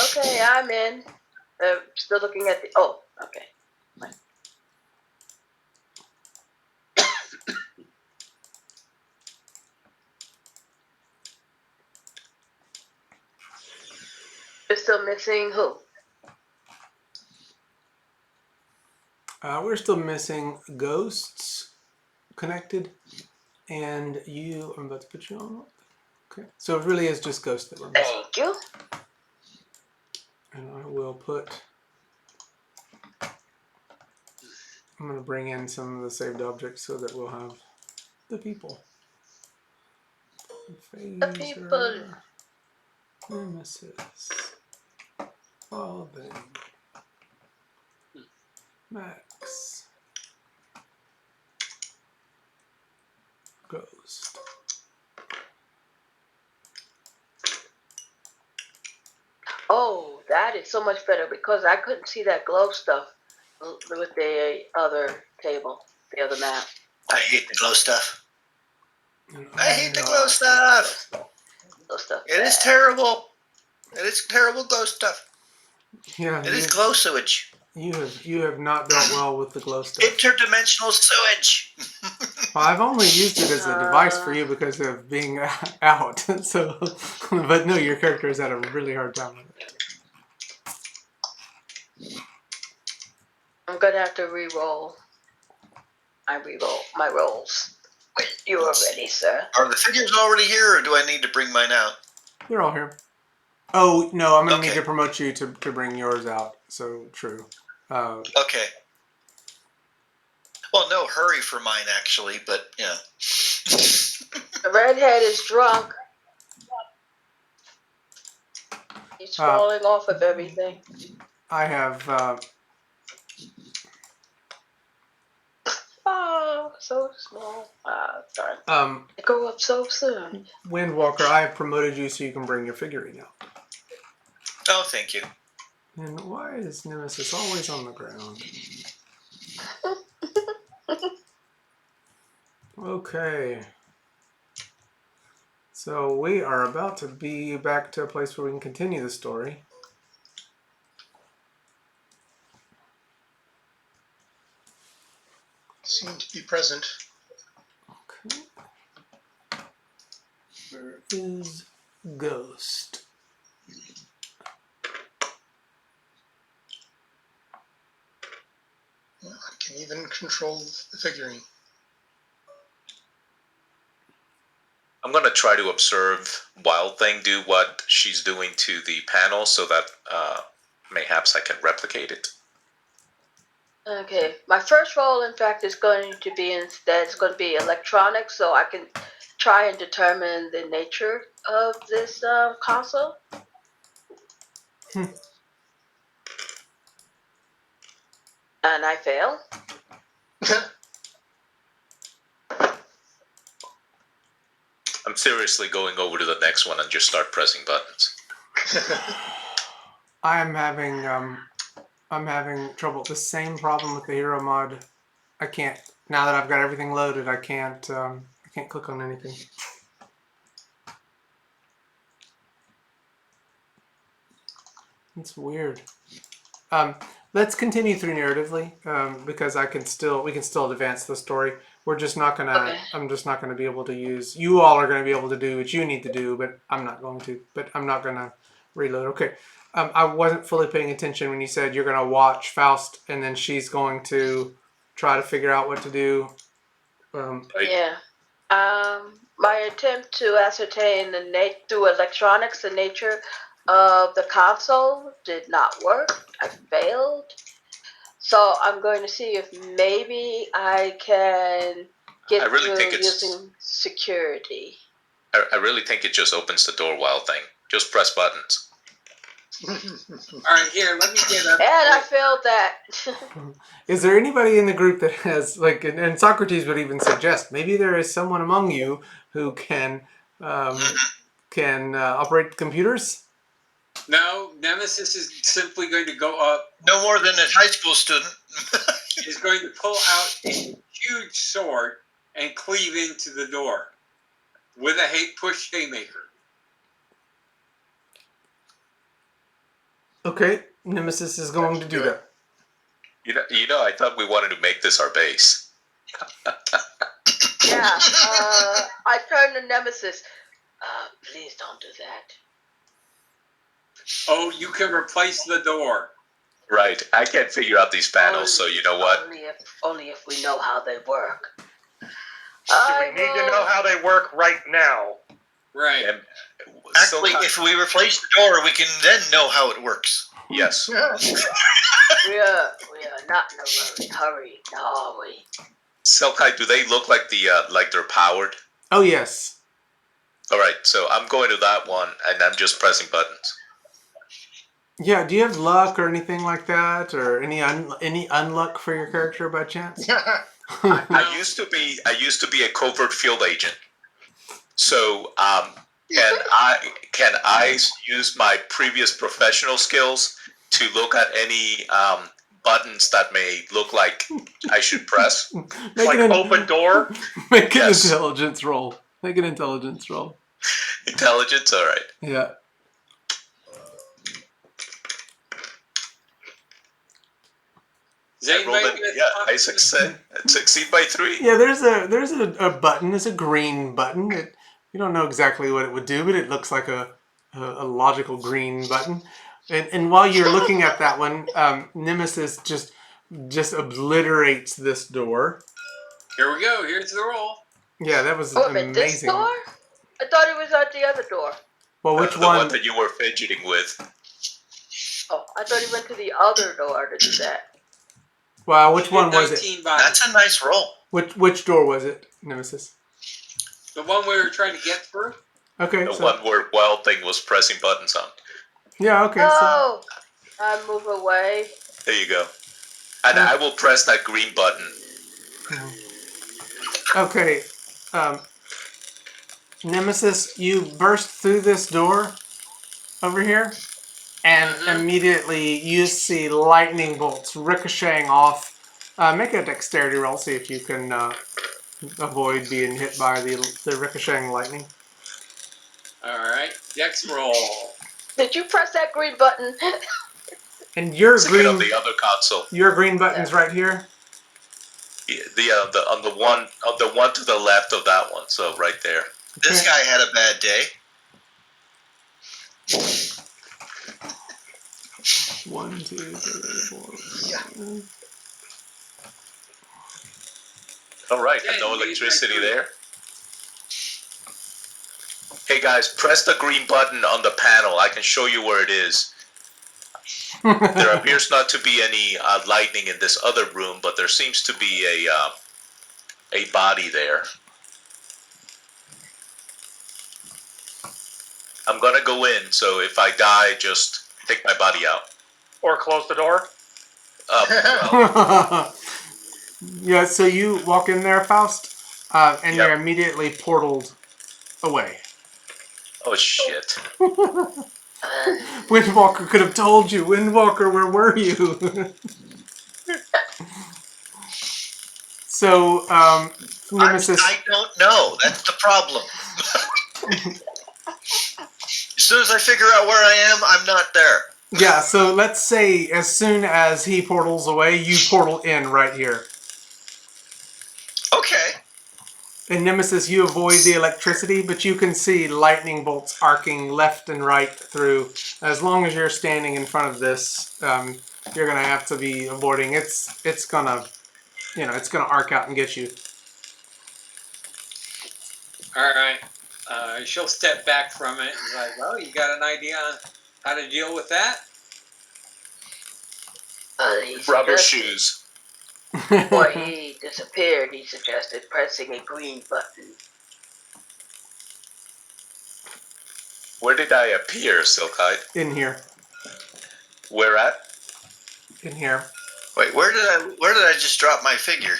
Okay, I'm in. Still looking at the... Oh, okay. You're still missing who? We're still missing ghosts connected, and you. I'm about to put you on. Okay, so it really is just ghosts that we're missing. Thank you. And I will put. I'm going to bring in some of the saved objects so that we'll have the people. The people. Nemesis. Wildthing. Max. Ghost. Oh, that is so much better because I couldn't see that glow stuff with the other table, the other map. I hate the glow stuff. And I hate the glow stuff. Glow stuff. It is terrible. It is terrible glow stuff. Yeah, It is glow sewage. you have not dealt well with the glow stuff. Interdimensional sewage. Well, I've only used it as a device for you because of being out. So, but no, your character has had a really hard time with it. I'm gonna have to re-roll. I re-roll my rolls. When you are ready, sir. Are the figures already here, or do I need to bring mine out? They're all here. Oh no, I'm gonna Okay. need to promote you to bring yours out. So true. Okay. Well, no hurry for mine, actually, but yeah. The redhead is drunk. He's falling off of everything. I have. Oh, so small. Darn. They grow up so soon. Windwalker, I have promoted you so you can bring your figurine out. Oh, thank you. And why is Nemesis always on the ground? Okay. So we are about to be back to a place where we can continue the story. Seem to be present. Okay. Where is Ghost? Well, I can even control the figurine. I'm going to try to observe Wildthing do what she's doing to the panel so that mayhaps I can replicate it. Okay, my first roll, in fact, is going to be it's going to be electronics, so I can try and determine the nature of this console. And I fail. I'm seriously going over to the next one and just start pressing buttons. I'm having trouble. The same problem with the hero mod. I can't, now that I've got everything loaded, I can't click on anything. It's weird. Let's continue through narratively because we can still advance the story. We're just not gonna. Okay. I'm just not gonna be able to use. You all are gonna be able to do what you need to do, but I'm not going to. But I'm not gonna reload. Okay. I wasn't fully paying attention when you said you're gonna watch Faust and then she's going to try to figure out what to do. Yeah. My attempt to ascertain through electronics the nature of the console did not work. I failed. So I'm going to see if maybe I can get through using security. I really think it just opens the door, Wildthing. Just press buttons. All right, here, let me get up. And I failed that. Is there anybody in the group that has, like, and Socrates would even suggest, maybe there is someone among you who can operate computers? No, Nemesis is simply going to go up. No more than a high school student. Is going to pull out a huge sword and cleave into the door with a push haymaker. Okay, Nemesis is going to do that. You know, I thought we wanted to make this our base. Yeah, I turned to Nemesis. Please don't do that. Oh, you can replace the door. Right. I can't figure out these panels, so you know what? Only if we know how they work. Do we need to know how they work right now? Right. And Actually, if we replace the door, we can then know how it works. yes. We are not in a hurry, are we? Selkai, do they look like they're powered? Oh yes. All right, so I'm going to that one, and I'm just pressing buttons. Yeah. Do you have luck or anything like that, or any unluck for your character by chance? I used to be a covert field agent. So can I use my previous professional skills to look at any buttons that may look like I should press? Make Like an open door? Make an Yes. intelligence roll. Make an intelligence roll. Intelligence, all right. Yeah. Does I anybody rolled it. get Yeah, I coffee? succeed by 3. Yeah, there's a button. It's a green button. You don't know exactly what it would do, but it looks like a logical green button. And while you're looking at that one, Nemesis just obliterates this door. Here we go. Here's the roll. Yeah, that was Oh, but this amazing. door? I thought it was at the other door. Well, which The one one? that you were fidgeting with. Oh, I thought he went to the other door to do that. Well, which one was it? 19 bodies. That's a nice roll. Which door was it, Nemesis? The one we were trying to get through. Okay, The so one where Wildthing was pressing buttons on. yeah, okay, so Oh, I move away. There you go. And I will press that green button. okay. Nemesis, you burst through this door over here, and immediately you see lightning bolts ricocheting off. Make a dexterity roll, see if you can avoid being hit by the ricocheting lightning. All right. Dex roll. Did you press that green button? And your It's on green the other console. button's right here. On the one to the left of that one. So right there. This guy had a bad day. 1, 2, 3, 4. Yeah. All right, and no electricity there. Hey guys, press the green button on the panel. I can show you where it is. There appears not to be any lightning in this other room, but there seems to be a body there. I'm gonna go in, so if I die, just take my body out. Or close the door? Well, Yeah, so you walk in there, Faust, and Yep. you're immediately portaled away. oh shit. Windwalker could have told you. Windwalker, where were you? So, Nemesis. I don't know. That's the problem. As soon as I figure out where I am, I'm not there. Yeah, so let's say as soon as he portals away, you portal in right here. Okay. And Nemesis, you avoid the electricity, but you can see lightning bolts arcing left and right through. As long as you're standing in front of this, you're gonna have to be avoiding. It's gonna arc out and get you. All right. She'll step back from it and like, well, you got an idea on how to deal with that? Rubber shoes. Before he disappeared, he suggested pressing a green button. Where did I appear, Silkhide? In here. Where at? In here. Wait, where did I just drop my figure?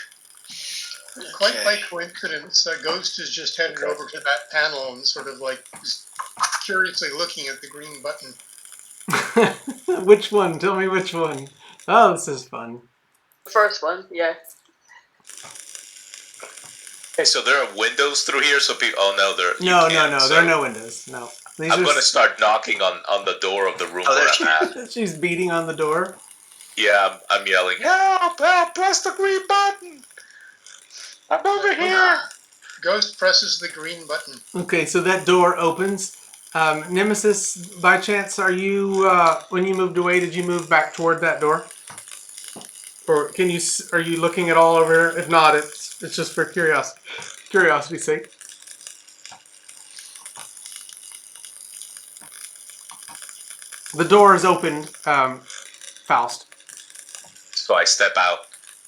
Quite Okay. by coincidence, Ghost is just headed over to that panel and sort of like curiously looking at the green button. Which one? Tell me which one. Oh, this is fun. The first one, yeah. Hey, so there are windows through here, so people. Oh no, there. No, so there are no windows. No. These I'm are gonna start knocking on the door of the room Oh, where there's- I'm at. She's beating on the door. Yeah, I'm yelling. Help! Help! Press the green button. I'm over here. Ghost presses the green button. Okay, so that door opens, Nemesis, by chance, are you when you moved away? Did you move back toward that door, or can you? Are you looking at all over here? If not, it's just for curiosity's sake. The door is opened, Faust. So I step out.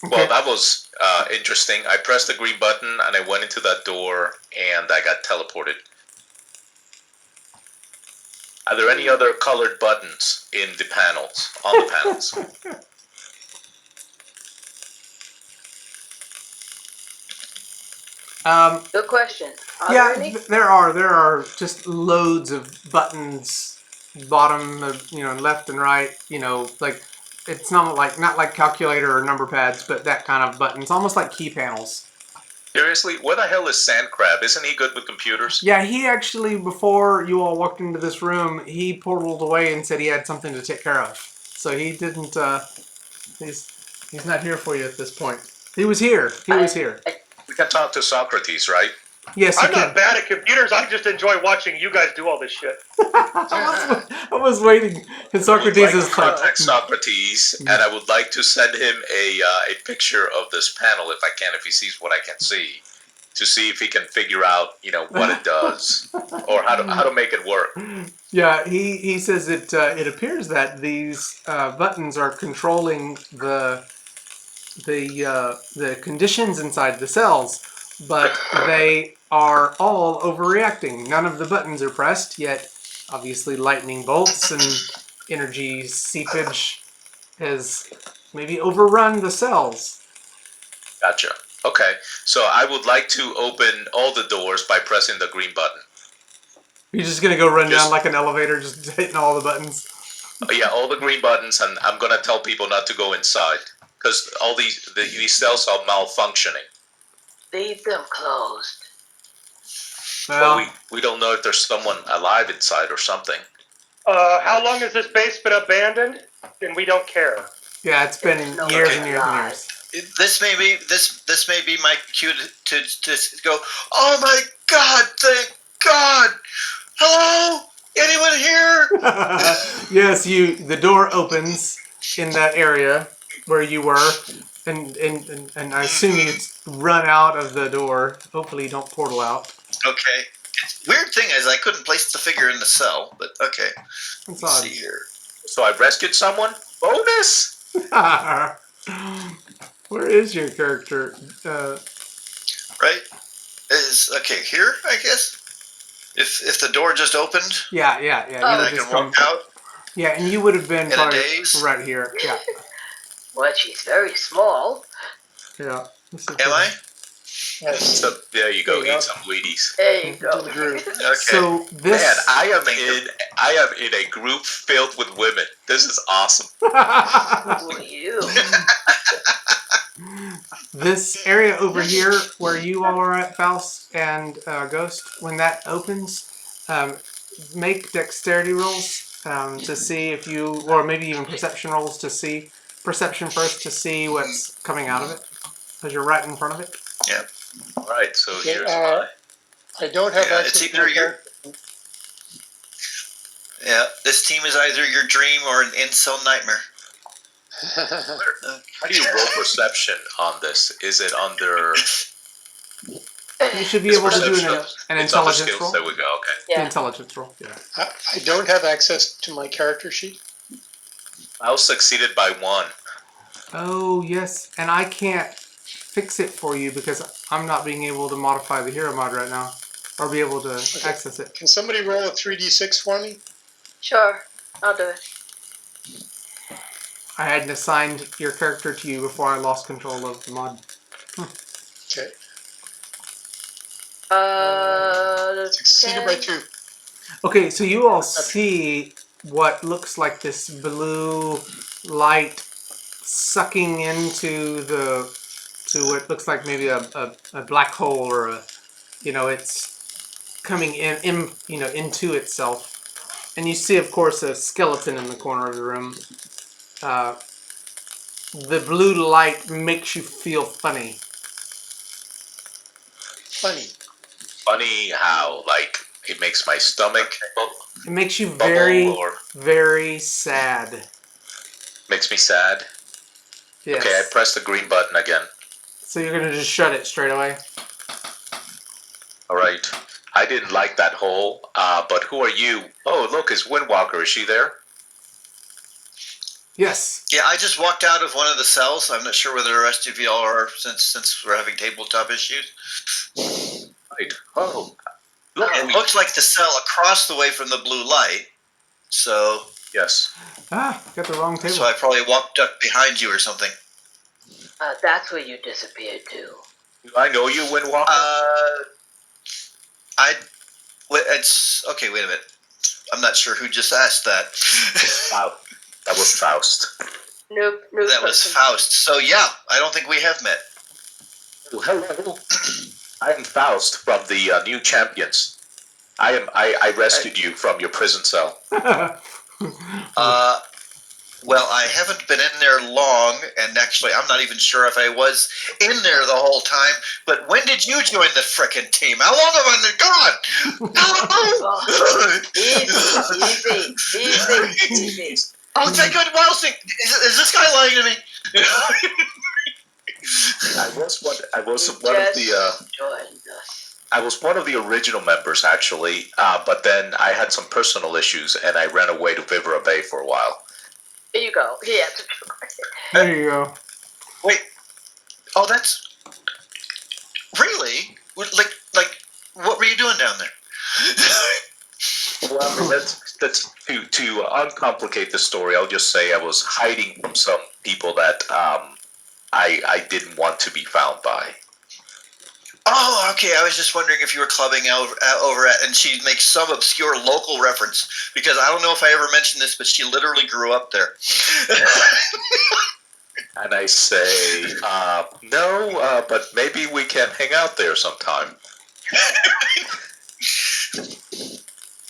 Okay. Well, that was interesting. I pressed the green button and I went into that door and I got teleported. Are there any other colored buttons in the panels, on the panels? Good question. Are Yeah, there any? there are just loads of buttons, bottom, left and right. Like it's not like calculator or number pads, but that kind of buttons, almost like key panels. Seriously, where the hell is Sandcrab? Isn't he good with computers? Yeah, he actually, before you all walked into this room, he portaled away and said he had something to take care of. So he didn't. He's not here for you at this point. He was here. He was here. We can talk to Socrates, right? Yes, I'm not bad at computers. I just enjoy watching you guys do all this shit. I was waiting. And Socrates I would like is to contact Socrates, and I would like to send him a picture of this panel if I can, if he sees what I can see, to see if he can figure out, what it does or how to make it work. Yeah, he says it appears that these buttons are controlling the conditions inside the cells, but they are all overreacting. None of the buttons are pressed yet. Obviously, lightning bolts and energy seepage has maybe overrun the cells. Gotcha. Okay, so I would like to open all the doors by pressing the green button. You're just gonna go run down like an elevator, just hitting all the buttons. Yeah, all the green buttons, and I'm gonna tell people not to go inside because all these cells are malfunctioning. Leave them closed. Well, we don't know if there's someone alive inside or something. How long has this base been abandoned? And we don't care. yeah, it's been years and years and years. This may be my cue to go. Oh my God! Thank God! Hello? Anyone here? Yes, the door opens in that area where you were, and I assume you run out of the door. Hopefully, you don't portal out. Okay. Weird thing is, I couldn't place the figure in the cell, but okay. That's Let's odd. see here. So I rescued someone. Bonus. Where is your character? Right? Is okay here, I guess. If the door just opened, Yeah. You and would I just can walk out. Yeah, and you would have been In a probably daze? right here. Yeah. Well, she's very small. Yeah. Am I? Yes. So there you go. There you Eat go. some Wheaties. There you go. Okay. So this. Man, I am in a group filled with women. This is awesome. Who are you? This area over here where you all are at, Faust and Ghost, when that opens, make dexterity rolls to see if you, or maybe even perception rolls to see, perception first to see what's coming out of it, because you're right in front of it. Yeah. All right, so Okay, here's my. I don't have access it's to my either your. character. Yeah, this team is either your dream or an incel nightmare. How do you roll perception on this? Is it under? You should be able to do an It's under intelligence skills. roll. There we go. Okay. The Yeah. intelligence roll. Yeah. I don't have access to my character sheet. I was succeeded by 1. Oh yes, and I can't fix it for you because I'm not being able to modify the hero mod right now, or be able to access it. Can somebody roll a 3d6 for me? Sure, I'll do it. I hadn't assigned your character to you before I lost control of the mod. Okay. Succeeded by 2. Okay, so you all see what looks like this blue light sucking into to what looks like maybe a black hole, or it's coming in into itself, and you see, of course, a skeleton in the corner of the room. The blue light makes you feel funny. Funny. Funny how? Like It makes my stomach It makes you bubble very, or very sad. makes me sad. Yes. Okay, I pressed the green button again. So you're gonna just shut it straight away. All right. I didn't like that hole, but who are you? Oh, look, it's Windwalker. Is she there? Yes. Yeah, I just walked out of one of the cells. I'm not sure whether the rest of y'all are, since we're having tabletop issues. Right. Oh, look. It looks like the cell across the way from the blue light. So, Yes. Ah, got the wrong table. so I probably walked up behind you or something. That's where you disappeared to. Do I know you, Windwalker? It's okay. Wait a minute. I'm not sure who just asked that. Wow. That was Faust. Nope. That was Faust. So yeah, I don't think we have met. Oh, hello. I am Faust from the New Champions. I rescued you from your prison cell. Well, I haven't been in there long, and actually, I'm not even sure if I was in there the whole time. But when did you join the frickin' team? How long have I been gone? Hello? Easy. Oh, thank God, Wildthing. Is this guy lying to me? I was one of the original members actually, but then I had some personal issues and I ran away to Vivera Bay for a while. There you go. Yeah. There you go. Wait. Oh, that's really like. What were you doing down there? Well, I mean, that's to uncomplicate the story. I'll just say I was hiding from some people that I didn't want to be found by. Oh, okay. I was just wondering if you were clubbing over at, and she makes some obscure local reference because I don't know if I ever mentioned this, but she literally grew up there. And I say, no, but maybe we can hang out there sometime.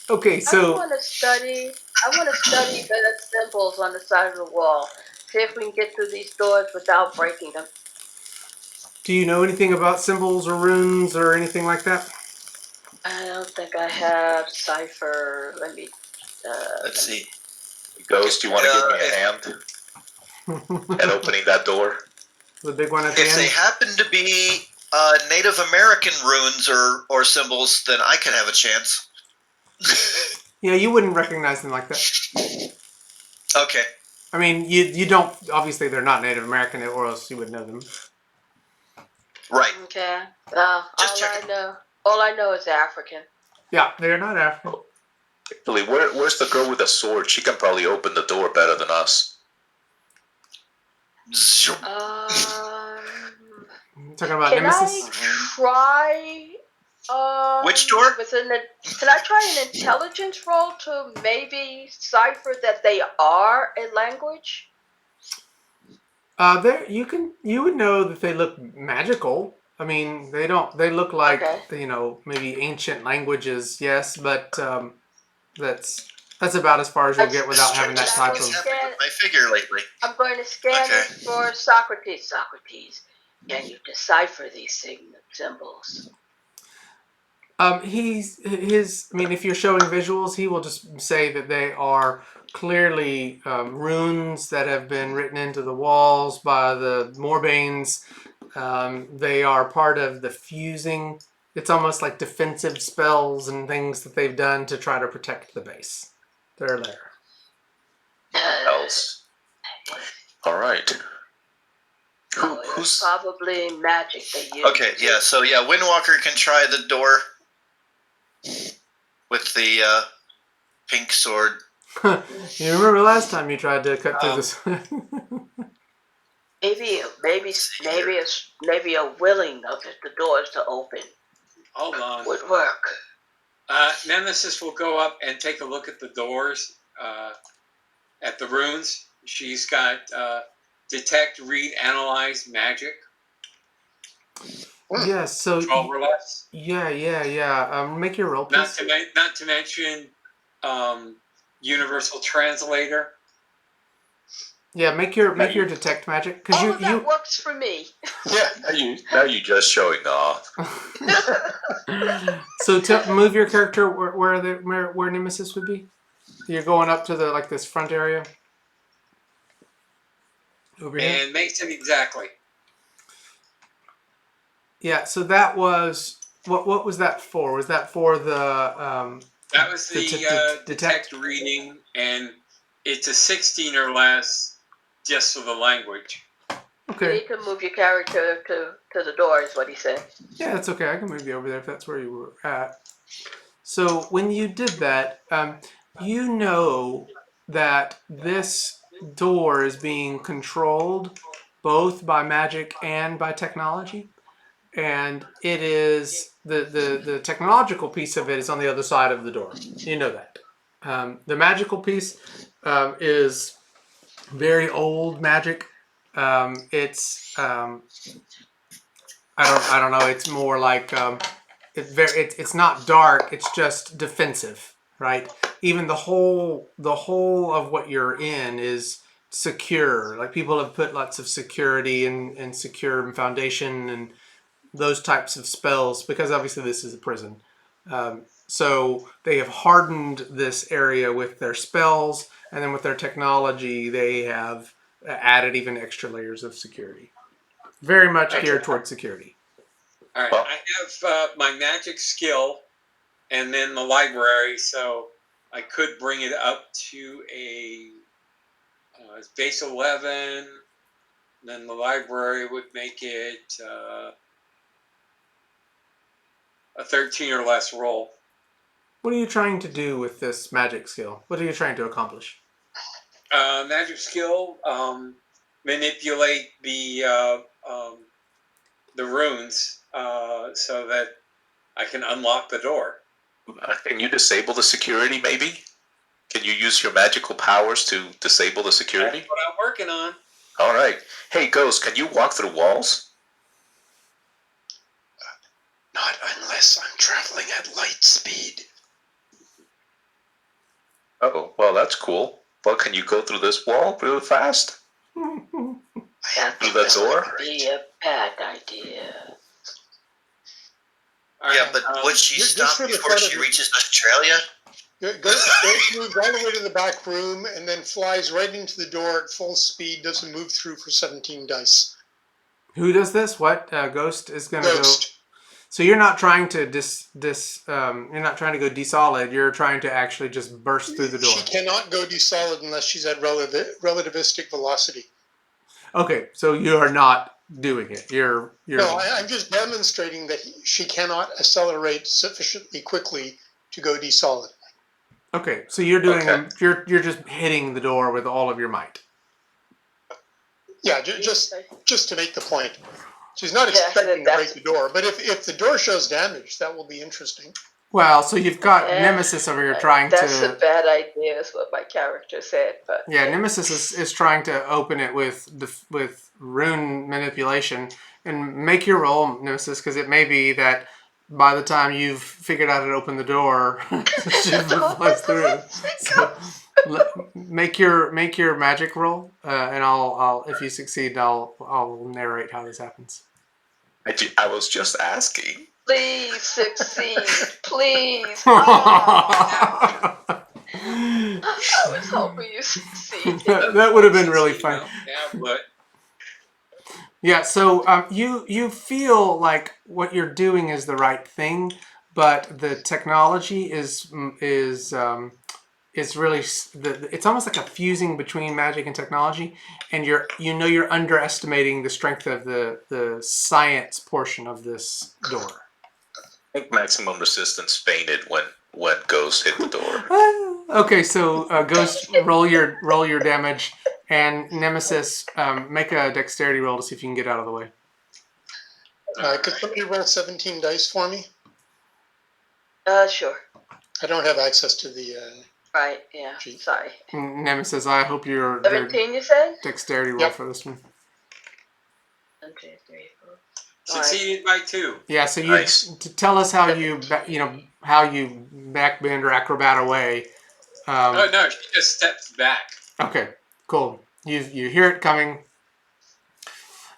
Okay, so I want to study the symbols on the side of the wall. See if we can get through these doors without breaking them. do you know anything about symbols or runes or anything like that? I don't think I have cipher. Let's see. Ghost, you want to give me a hand at opening that door? The big one at the If they end? happen to be Native American runes or symbols, then I can have a chance. Yeah, you wouldn't recognize them like that. Okay. I mean, you don't, obviously they're not Native American or else you would know them. Right. Okay. Just checking. All I know is African. Yeah, they're not African. Actually, where's the girl with the sword? She can probably open the door better than us. Talking about Can Nemesis? I try? Which door? Can I try an intelligence roll to maybe cipher that they are a language? You would know that they look magical. I mean, they look like, Okay. Maybe ancient languages, yes, but that's about as far as you'll get without having that type What's of... happening with my figure lately? I'm going to scan it for Socrates. Socrates, can you decipher these symbols? I mean, if you're showing visuals, he will just say that they are clearly runes that have been written into the walls by the Morbanes. They are part of the fusing. It's almost like defensive spells and things that they've done to try to protect the base. Their lair. Else. All right. Who's probably magic they use? Okay, yeah. So yeah, Windwalker can try the door with the pink sword. You remember last time you tried to cut through this? Maybe a willing of the doors to open. Hold on. Would work. Nemesis will go up and take a look at the doors, at the runes. She's got detect, read, analyze, magic. Yeah, so 12 or less. Yeah. Make your roll, Not please. to mention universal translator. Yeah, make your detect magic because All of that works for me. Yeah. Now you just showing off. So move your character where Nemesis would be. You're going up to the this front area over here. And makes it exactly. Yeah. So that was what was that for? Was that for the That was the detect? detect reading, and it's a 16 or less just for the language. You Okay. need to move your character to the door, is what he said. Yeah, that's okay. I can move you over there if that's where you were at. So when you did that, you know that this door is being controlled both by magic and by technology. And it is the technological piece of it is on the other side of the door. You know that. The magical piece is very old magic. It's I don't know. It's more like it's not dark. It's just defensive, right? Even the whole of what you're in is secure. Like people have put lots of security and secure foundation and those types of spells because obviously this is a prison. So they have hardened this area with their spells, and then with their technology, they have added even extra layers of security. Very much geared towards security. All right, I have my magic skill, and then the library, so I could bring it up to a base 11. Then the library would make it a 13 or less roll. What are you trying to do with this magic skill? What are you trying to accomplish? Magic skill, manipulate the runes so that I can unlock the door. Can you disable the security, maybe? Can you use your magical powers to disable the security? That's what I'm working on. All right. Hey, Ghost, can you walk through walls? Not unless I'm traveling at light speed. Oh, well, that's cool. Well, can you go through this wall really fast? Through that door? That would be a bad idea. Yeah, but would she stop before she reaches Australia? Ghost moves all the way to the back room and then flies right into the door at full speed. Doesn't move through for 17 dice. Who does this? What Ghost is going to go? Ghost. So you're not trying to you're not trying to go desolid. You're trying to actually just burst through the door. She cannot go desolid unless she's at relativistic velocity. Okay, so you are not doing it. You're. No, I'm just demonstrating that she cannot accelerate sufficiently quickly to go desolid. Okay, so you're doing you're just hitting the door with all of your might. Yeah, just to make the point. She's not expecting to break the door, but if the door shows damage, that will be interesting. Well, so you've got Nemesis over here trying That's to... That's a bad idea, is what my character said. But yeah, Nemesis is trying to open it with rune manipulation. And make your roll, Nemesis, because it may be that by the time you've figured out how to open the door, she flies through. So, make your magic roll, and I'll if you succeed, I'll narrate how this happens. I was just asking. Please succeed, please. I was hoping you succeed. That would have been really fun. Yeah, but yeah. So you feel like what you're doing is the right thing, but the technology is really it's almost like a fusing between magic and technology, and you're underestimating the strength of the science portion of this door. I think maximum resistance fainted when Ghost hit the door. Okay, so Ghost, roll your damage, and Nemesis, make a dexterity roll to see if you can get out of the way. Could somebody roll 17 dice for me? Sure. I don't have access to the... Right, yeah, sorry. Nemesis, I hope your 17, you said? dexterity roll for this one. Okay, 3, 4. succeeded by 2. Yeah, so you tell us how you backbend or acrobat away. Oh no, she just steps back. Okay, cool. You hear it coming.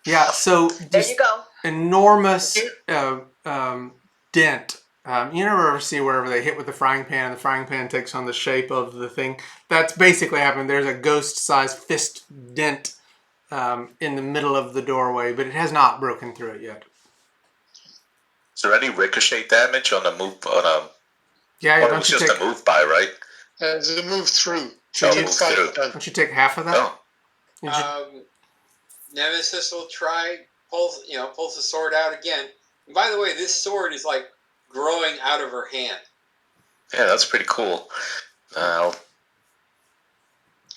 Yeah. So There just you go. enormous dent. You never ever see wherever they hit with the frying pan and the frying pan takes on the shape of the thing. That's basically happened. There's a ghost-sized fist dent in the middle of the doorway, but it has not broken through it yet. Is there any ricochet damage on a move? Yeah, It was just a move by, right? It's a move through. Should you- move through. Don't you take half of that? Oh, Nemesis will try pulls the sword out again. And by the way, this sword is like growing out of her hand. yeah, that's pretty cool. Mental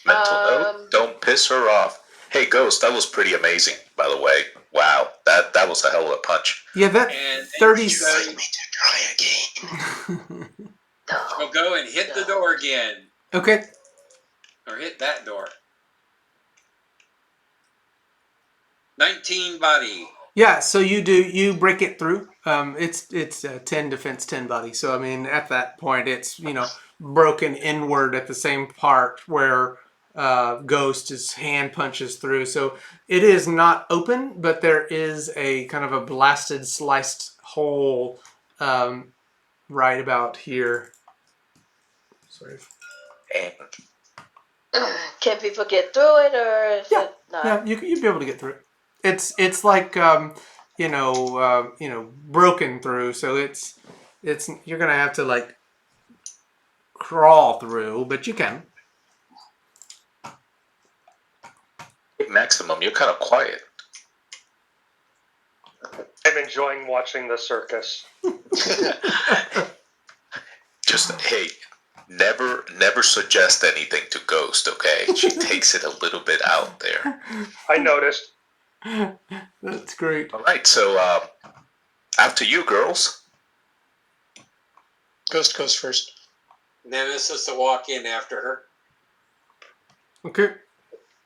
note: don't piss her off. Hey, Ghost, that was pretty amazing, by the way. Wow, that was a hell of a punch. Yeah, that And 30. Try again. She'll go and hit the door again, Okay. or hit that door. 19 body. Yeah, so you break it through. It's 10 defense, 10 body. So I mean, at that point, it's broken inward at the same part where Ghost's hand punches through. So it is not open, but there is a kind of a blasted, sliced hole right about here. Sorry. Can people get through it, or is Yeah. it not? Yeah, you'd be able to get through it. It's like broken through, so it's you're gonna have to like crawl through, but you can. Maximum, you're kind of quiet. I'm enjoying watching the circus. Just hey, never suggest anything to Ghost, okay? She takes it a little bit out there. I noticed. That's great. All right, so after you, girls. Ghost goes first. Nemesis will walk in after her. Okay.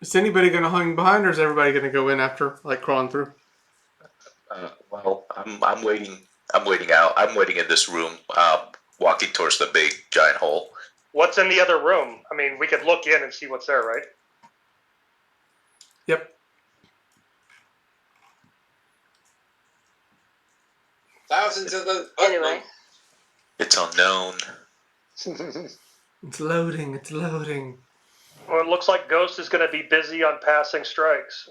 Is anybody gonna hang behind, or is everybody gonna go in after, like crawling through? Well, I'm waiting. I'm waiting out. I'm waiting in this room, walking towards the big giant hole. What's in the other room? I mean, we could look in and see what's there, right? Yep. Thousands of the Anyway, It's unknown. It's loading. It's loading. Well, it looks like Ghost is going to be busy on passing strikes.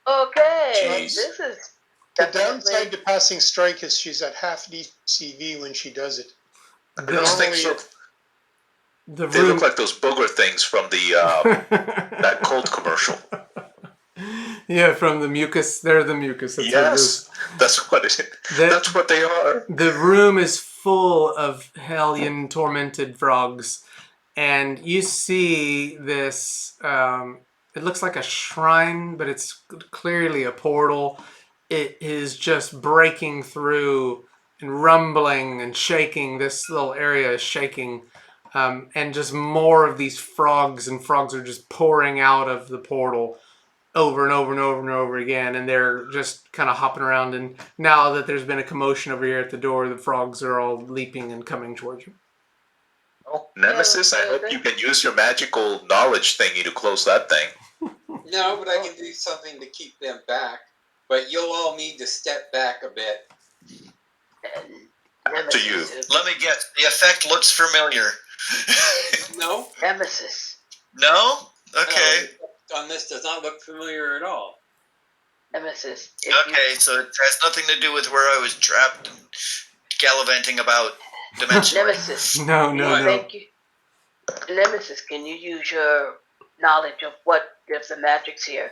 okay. Jeez. This is The downside to passing strike is she's at half DCV when she does it. Those things Normally, they look like those booger things from the that Colt commercial. Yeah, from the mucus. They're the mucus. That's Yes, that's what it. That's what they are. The room is full of hellion tormented frogs, and you see this. It looks like a shrine, but it's clearly a portal. It is just breaking through and rumbling and shaking. This little area is shaking. And just more of these frogs, and frogs are just pouring out of the portal over and over and over and over again, and they're just kind of hopping around. And now that there's been a commotion over here at the door, the frogs are all leaping and coming towards you. Well, Nemesis, I hope you can use your magical knowledge thingy to close that thing. No, but I can do something to keep them back. But you'll all need to step back a bit. To you. Let me guess. The effect looks familiar. No? Nemesis. No? Okay. On this does not look familiar at all. Nemesis. Okay, so it has nothing to do with where I was trapped and gallivanting about dimension. Nemesis. No. Thank you. Nemesis, can you use your knowledge of what if the magic's here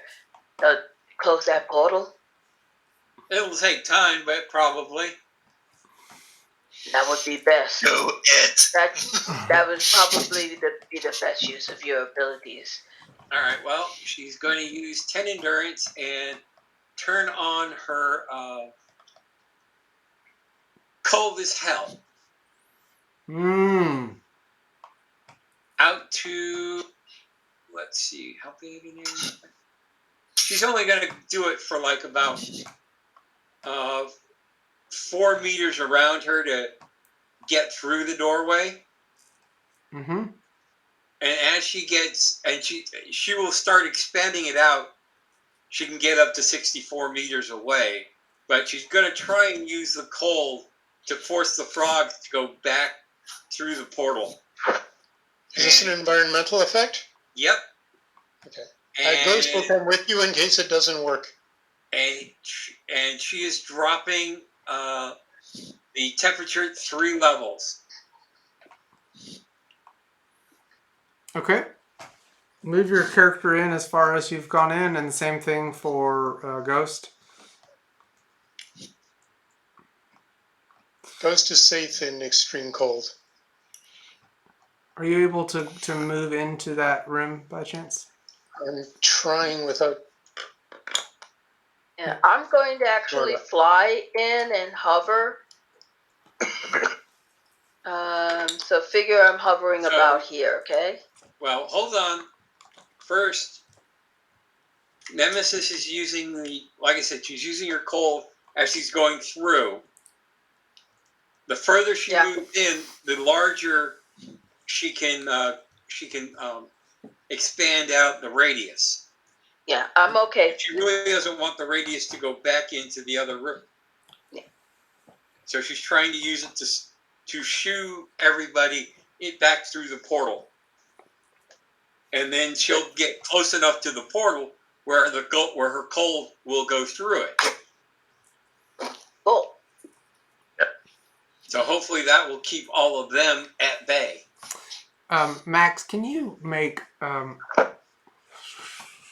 to close that portal? It'll take time, but probably. That would be best. Do it. That would probably be the best use of your abilities. Alright, well, she's going to use 10 endurance and turn on her cold as hell. Out to, let's see, how big an area? She's only going to do it for like about 4 meters around her to get through the doorway. Mm-hmm. And as she gets, and she will start expanding it out. She can get up to 64 meters away, but she's going to try and use the cold to force the frog to go back through the portal. Is this an environmental effect? Yep. Okay. Ghost will come with you in case it doesn't work. And she is dropping the temperature 3 levels. Okay. Move your character in as far as you've gone in, and the same thing for Ghost. Ghost is safe in extreme cold. Are you able to move into that room by chance? I'm trying without. Yeah, I'm going to actually fly in and hover. So figure I'm hovering about here, okay? Well, hold on. First, Nemesis is using like I said, she's using her cold as she's going through. The further she moves in, the larger she can expand out the radius. Yeah, I'm okay. She really doesn't want the radius to go back into the other room. Yeah. So she's trying to use it to shoo everybody back through the portal. And then she'll get close enough to the portal where her cold will go through it. Cool. So hopefully that will keep all of them at bay. Max, can you make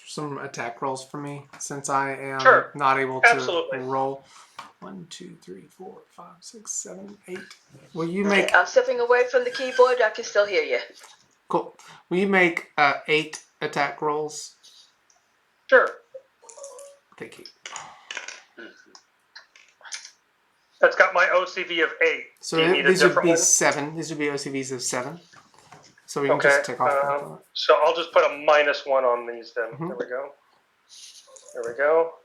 some attack rolls for me, since I am not able to roll? 1, 2, 3, 4, 5, 6, 7, 8. Will you make? Okay, I'm stepping away from the keyboard. I can still hear you. Cool. Will you make 8 attack rolls? Sure. Thank you. That's got my OCV of 8. So Do you need these a would different be one? 7. These would be OCVs of 7. So we can just take off. So I'll just put a -1 on these then. Mm-hmm. There we go. There we go.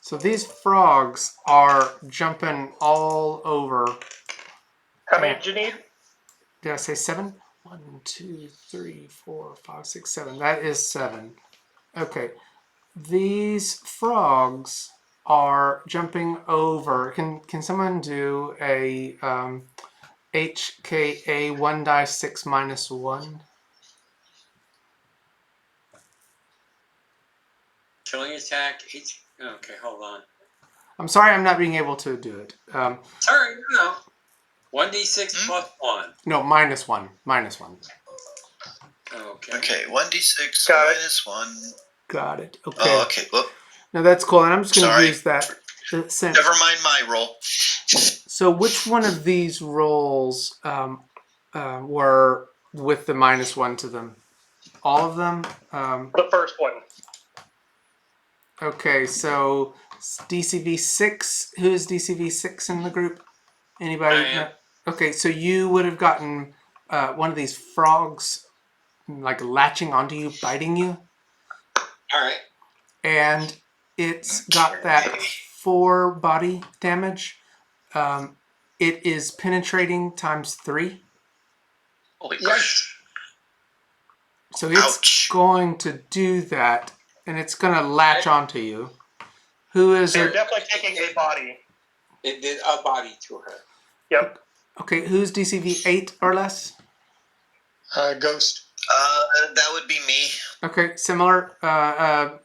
So these frogs are jumping all over. How many did you need? Did I say 7? 1, 2, 3, 4, 5, 6, 7. That is 7. Okay. These frogs are jumping over. Can someone do a HKA 1-6 -1? Killing attack. Okay, hold on. I'm sorry, I'm not being able to do it. Sorry, no. 1d6 plus 1. No, -1. -1. Okay. Okay, 1d6 -1. Got it. Okay. Oh, okay. Whoop. Now that's cool, and I'm just going to use that. Never mind my roll. So which one of these rolls were with the -1 to them? All of them? The first one. Okay, so DCV 6. Who is DCV 6 in the group? Anybody? I am. Okay, so you would have gotten one of these frogs like latching onto you, biting you. All right. And it's got that 4 body damage. It is penetrating times 3. Holy crap. So it's going to do that, and it's going to latch onto you. Who is They're it? definitely taking a body. It did a body to her. Yep. Okay, who's DCV 8 or less? Ghost. That would be me. Okay, similar.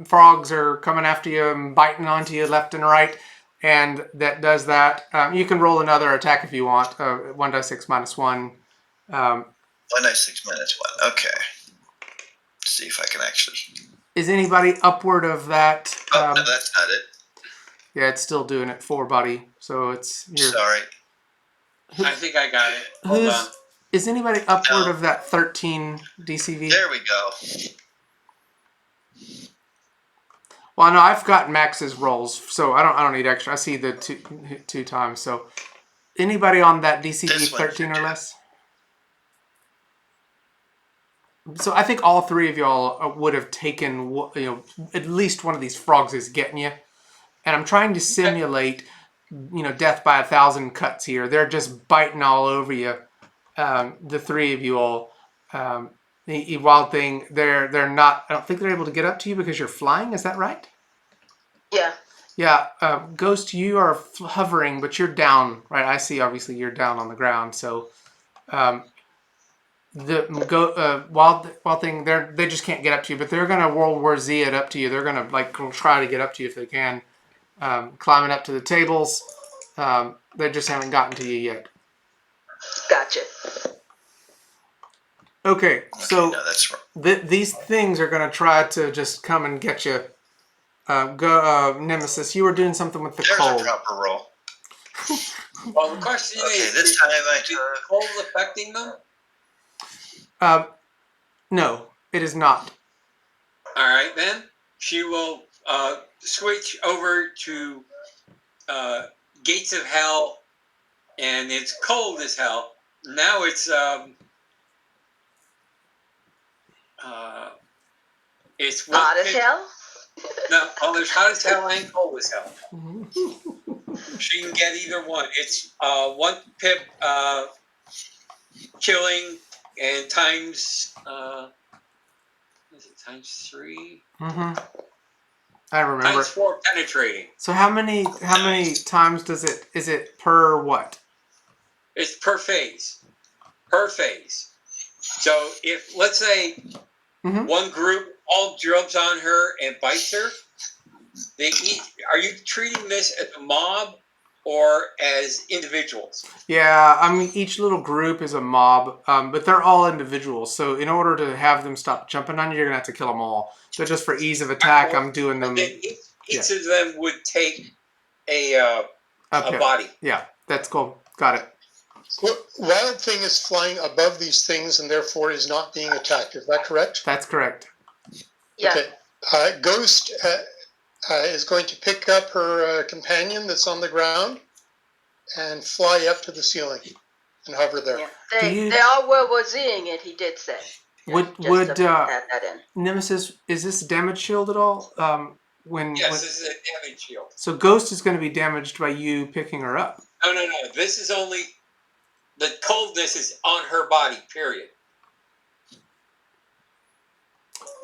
Frogs are coming after you and biting onto you left and right, and that does that. You can roll another attack if you want. 1-6 -1. 1d6 -1. Okay. Let's see if I can actually. Is anybody upward of that? No, that's not it. Yeah, it's still doing it 4 body, so it's. Sorry. I think I got it. Hold on. Is anybody upward of that 13 DCV? There we go. Well, no, I've got Max's rolls, so I don't need extra. I see the two times. So, anybody on that DCV 13 or less? So I think all three of y'all would have taken, at least one of these frogs is getting you. And I'm trying to simulate, death by 1,000 cuts here. They're just biting all over you. The three of you all. The Wildthing, they're not. I don't think they're able to get up to you because you're flying. Is that right? Yeah. Yeah. Ghost, you are hovering, but you're down. Right. I see. Obviously, you're down on the ground. So. The Wildthing, they just can't get up to you, but they're gonna World War Z it up to you. They're gonna try to get up to you if they can, climbing up to the tables. They just haven't gotten to you yet. Gotcha. Okay, so no, that's wrong. these things are gonna try to just come and get you. Nemesis, you were doing something with the There's cold. a proper roll. Well, the question Okay, is, this time I is took. cold affecting them? No, it is not. All right, then she will switch over to Gates of Hell, and it's cold as hell. Now it's one Hot as pip. hell? No, there's hot as hell and cold as hell. She can get either one. It's 1 pip killing and times is it times 3? Mm-hmm. I remember. Times 4 penetrating. So how many times is it per what? It's per phase. Per phase. So if let's say one group all jumps on her and bites her, are you treating this as a mob or as individuals? Yeah, I mean each little group is a mob, but they're all individuals. So in order to have them stop jumping on you, you're gonna have to kill them all. But just for ease of attack, I'm doing them. Then each of them would take a body. Yeah, that's cool. Got it. Wildthing is flying above these things and therefore is not being attacked. Is that correct? That's correct. Yeah. Okay. Ghost is going to pick up her companion that's on the ground and fly up to the ceiling and hover there. Yeah. They are World War Z-ing it, he did say. Would add that in. Nemesis, is this damage shield at all? Yes, this is a damage shield. So Ghost is going to be damaged by you picking her up. No. This is only the coldness is on her body. Period.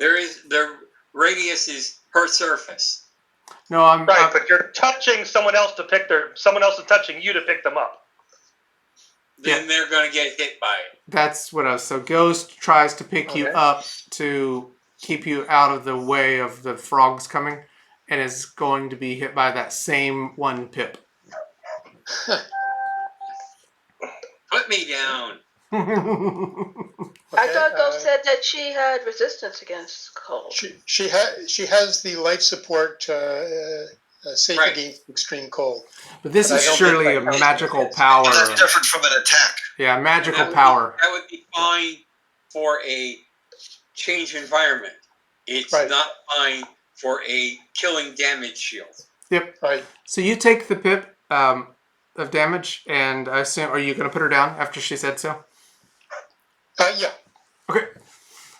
The radius is her surface. No, I'm right, but you're touching someone else someone else is touching you to pick them up. Then they're going to get hit by it. That's what I was. So Ghost tries to pick you up to keep you out of the way of the frogs coming, and is going to be hit by that same 1 pip. Put me down. I thought Ghost said that she had resistance against cold. She has the life support safe against extreme cold. But this is surely a magical power. That's different from an attack. Yeah, magical power. That would be fine for a change environment. It's not fine for a killing damage shield. Yep. Right. So you take the pip of damage, and I assume, are you going to put her down after she said so? Yeah. Okay.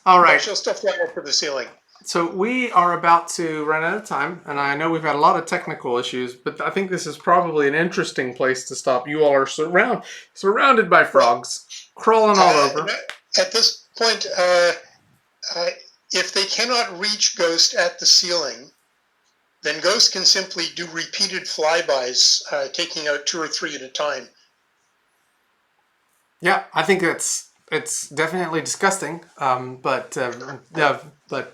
All right. No, she'll still fly up to the ceiling. So we are about to run out of time, and I know we've had a lot of technical issues, but I think this is probably an interesting place to stop. You all are surrounded by frogs, crawling all over. At this point, if they cannot reach Ghost at the ceiling, then Ghost can simply do repeated flybys, taking out 2 or 3 at a time. Yeah, I think it's definitely disgusting, but a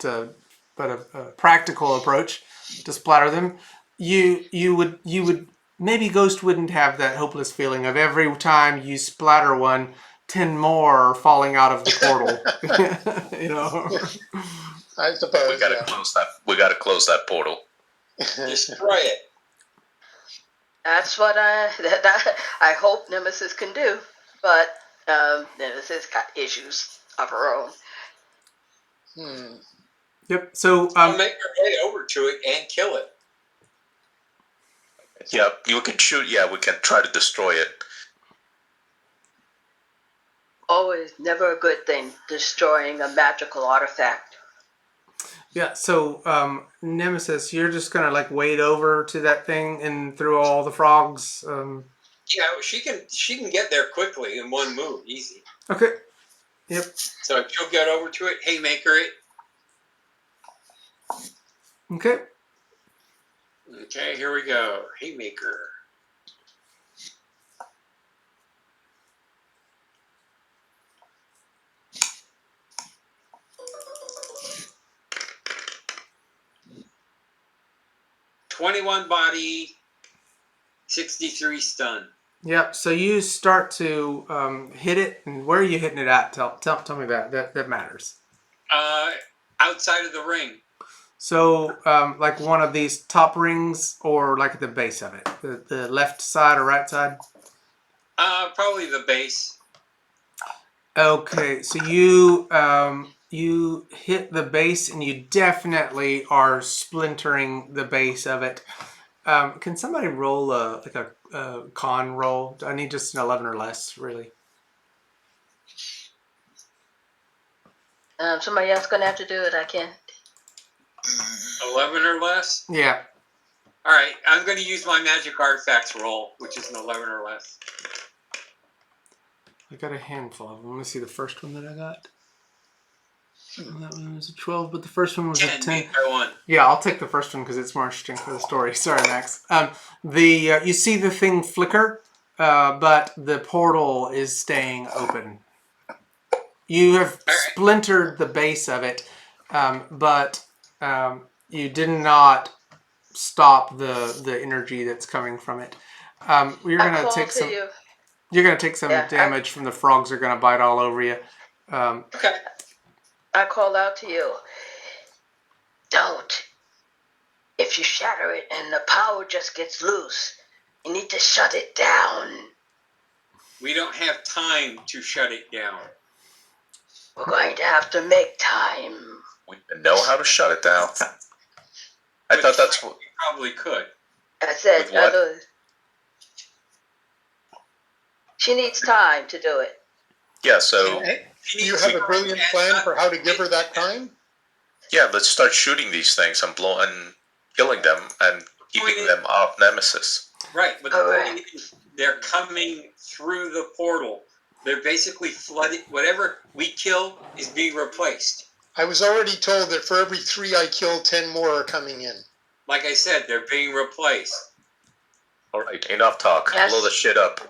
practical approach to splatter them. You would maybe Ghost wouldn't have that hopeless feeling of every time you splatter one, 10 more are falling out of the portal. I suppose we gotta close that. We gotta close that portal. Destroy it. That's what I hope Nemesis can do, but Nemesis got issues of her own. Yep. So I'll make her head over to it and kill it. Yeah, you can shoot. Yeah, we can try to destroy it. always never a good thing, destroying a magical artifact. Yeah, so Nemesis, you're just gonna like wade over to that thing and through all the frogs. Yeah, she can get there quickly in one move, easy. Okay. Yep. So if she'll get over to it, haymaker it. Okay. Okay, here we go. Haymaker. $21 body, 63 stun. Yep. So you start to hit it, and where are you hitting it at? Tell me that. That matters. Outside of the ring. So like one of these top rings, or like at the base of it, the left side or right side. Probably the base. Okay. So you hit the base, and you definitely are splintering the base of it. Can somebody roll a con roll? I need just an 11 or less, really. Somebody else gonna have to do it. I can't. 11 or less? Yeah. All right, I'm going to use my magic artifacts roll, which is an 11 or less. I got a handful of them. Let me see the first one that I got. That one was a 12, but the first one was a 10. By one. Yeah, I'll take the first one because it's more interesting for the story. Sorry, Max. You see the thing flicker, but the portal is staying open. You have splintered the base of it, but you did not stop the energy that's coming from it. You're gonna take some. You're gonna take some damage from the frogs. Are gonna bite all over you. Okay. I call out to you. Don't. If you shatter it and the power just gets loose, you need to shut it down. We don't have time to shut it down. We're going to have to make time. We know how to shut it down. I thought that's what. We probably could. I said, she needs time to do it. Yeah, so. Do you have a brilliant plan for how to give her that time? Yeah, let's start shooting these things and killing them and keeping them off Nemesis. Right, but the point is, they're coming through the portal. They're basically flooded. Whatever we kill is being replaced. I was already told that for every 3 I kill, 10 more are coming in. Like I said, they're being replaced. All right, enough talk. Yes. Blow the shit up.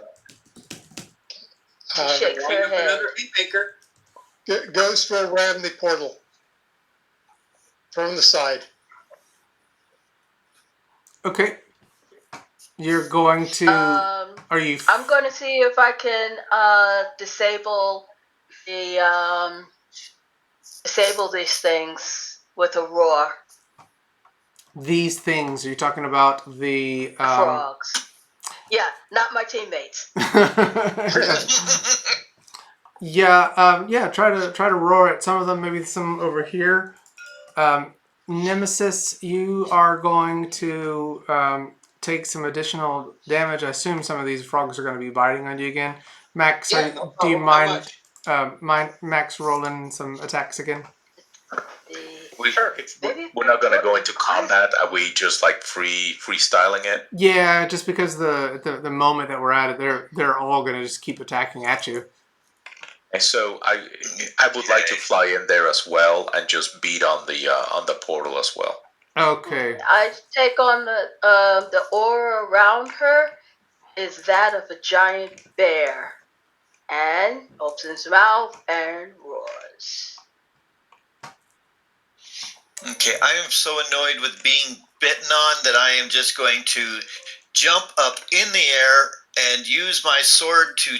She shakes her head. Another haymaker. Ghost will ram the portal from the side. Okay. You're going to. Are you? I'm going to see if I can disable these things with a roar. These things. Are you talking about the frogs? Yeah, not my teammates. Yeah. Try to roar at some of them. Maybe some over here. Nemesis, you are going to take some additional damage. I assume some of these frogs are going to be biting on you again. Max, no do you problem. mind Max rolling some attacks again? We're not going to go into combat. Are we just like freestyling it? Yeah, just because the moment that we're at it, they're all going to just keep attacking at you. And so I would like to fly in there as well and just beat on the portal as well. Okay. I take on the aura around her is that of a giant bear, and opens his mouth and roars. Okay, I am so annoyed with being bitten on that I am just going to jump up in the air and use my sword to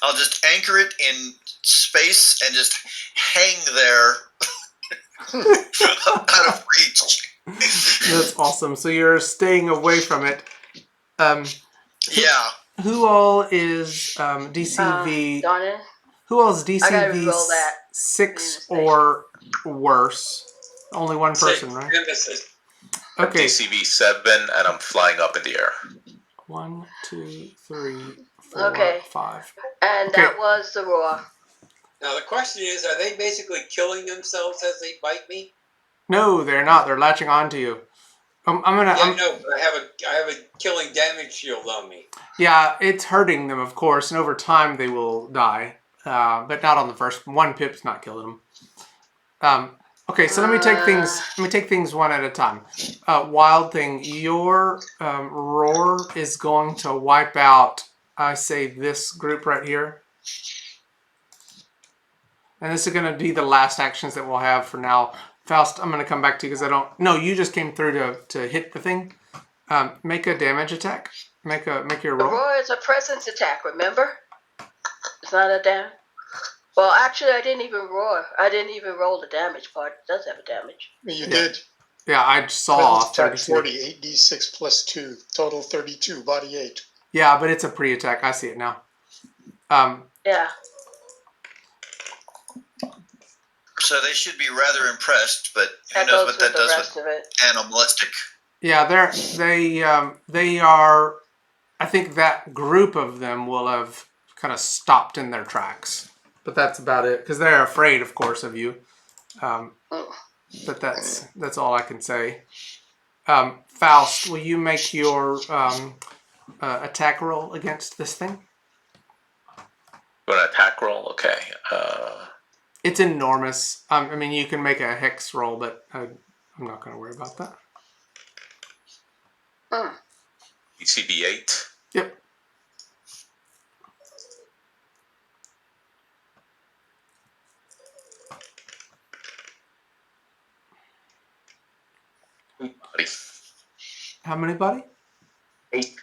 I'll just anchor it in space and just hang there out of reach. That's awesome. So you're staying away from it. Yeah. Who all is DCV? Donna? Who all is DCV re-roll that 6 or worse? Only one person, right? Nemesis. Okay. DCV 7, and I'm flying up in the air. 1, 2, 3, 4, Okay. 5. And Okay. that was the roar. Now the question is, are they basically killing themselves as they bite me? No, they're not. They're latching onto you. I'm gonna. Yeah, no, but I have a killing damage shield on me. Yeah, it's hurting them, of course, and over time they will die. But not on the first one. Pip's not killing them. Okay, so let me take things. Let me take things one at a time. Wildthing, your roar is going to wipe out. I say this group right here, and this is going to be the last actions that we'll have for now. Faust, I'm going to come back to you because I don't. No, you just came through to hit the thing. Make a damage attack. Make your The roll. roar is a presence attack, remember? It's not a damage. Well, actually, I didn't even roar. I didn't even roll the damage part. It does have a damage. You did. Yeah, I saw Attack 32. 40, 8d6 plus 2, total 32, body 8. Yeah, but it's a pre-attack. I see it now. Yeah. So they should be rather impressed, but who That knows goes what with that the does rest with of it. animalistic. Yeah, they are. I think that group of them will have kind of stopped in their tracks, but that's about it because they're afraid, of course, of you. But that's all I can say. Faust, will you make your attack roll against this thing? An attack roll? Okay. It's enormous. I mean, you can make a hex roll, but I'm not going to worry about that. ECB 8. Yep. How many, buddy? 8.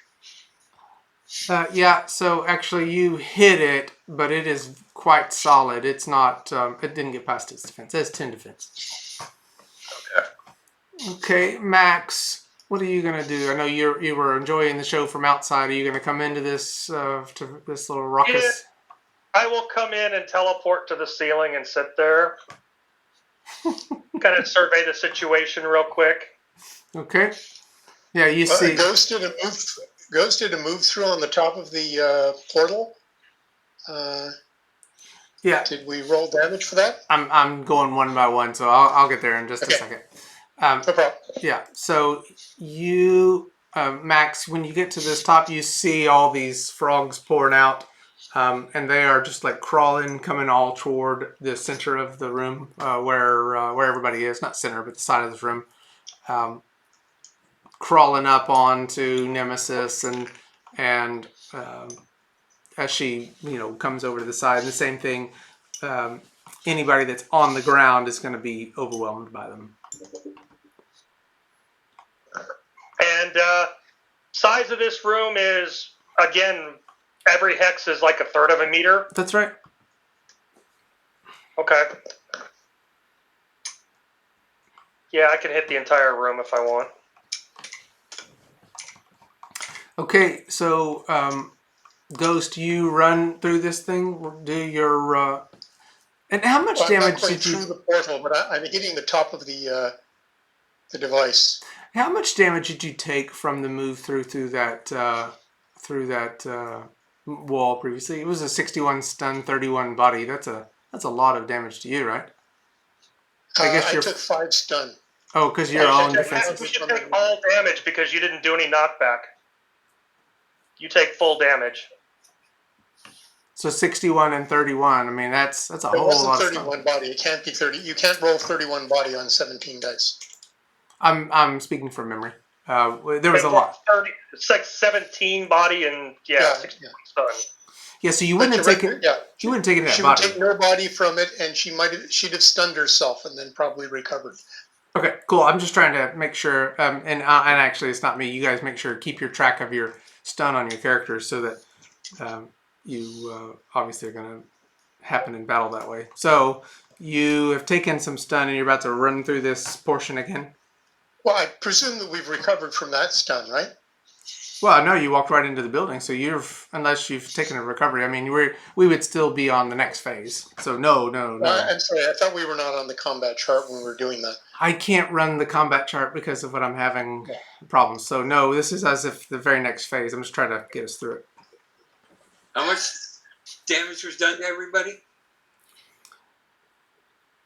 Yeah, so actually you hit it, but it is quite solid. It's not, it didn't get past its defense. It has 10 defense. Okay. Okay, Max, what are you going to do? I know you were enjoying the show from outside. Are you going to come into this, to this little ruckus? I will come in and teleport to the ceiling and sit there. Kind of survey the situation real quick. Okay. Yeah, you see. Ghost did a move through on the top of the portal. Yeah. Did we roll damage for that? I'm going one by one, so I'll get there in just a second. No problem. Yeah, so you, Max, when you get to this top, you see all these frogs pouring out, and they are just like crawling, coming all toward the center of the room, where everybody is. Not center, but the side of this room. Crawling up onto Nemesis, and as she, comes over to the side, and the same thing, anybody that's on the ground is going to be overwhelmed by them. And size of this room is, again, every hex is like a third of a meter. That's right. Okay. Yeah, I can hit the entire room if I want. Okay, so Ghost, you run through this thing. Do your and how much I'm not damage quite did you? through the portal, but I'm hitting the top of the device. How much damage did you take from the move through that wall previously? It was a 61 stun, 31 body. That's a lot of damage to you, right? I took 5 stun. Oh, because your own defense. You should take all damage because you didn't do any knockback. You take full damage. So 61 and 31. I mean, that's a It whole wasn't lot of 31 stuff. body. It can't be 30. You can't roll 31 body on 17 dice. I'm speaking from memory. There was a lot. It's like 17 body and 61 stun. Yeah, so you wouldn't have taken. Yeah, you wouldn't have taken that she body. would take no body from it, and she'd have stunned herself and then probably recovered. Okay, cool. I'm just trying to make sure, and actually, it's not me. You guys make sure keep your track of your stun on your characters so that you obviously are going to happen in battle that way. So you have taken some stun, and you're about to run through this portion again. Well, I presume that we've recovered from that stun, right? Well, no, you walked right into the building, so unless you've taken a recovery. I mean, we would still be on the next phase. So no. I'm sorry, I thought we were not on the combat chart when we were doing that. I can't run the combat chart because of what I'm having problems. So no, this is as if the very next phase. I'm just trying to get us through it. How much damage was done to everybody?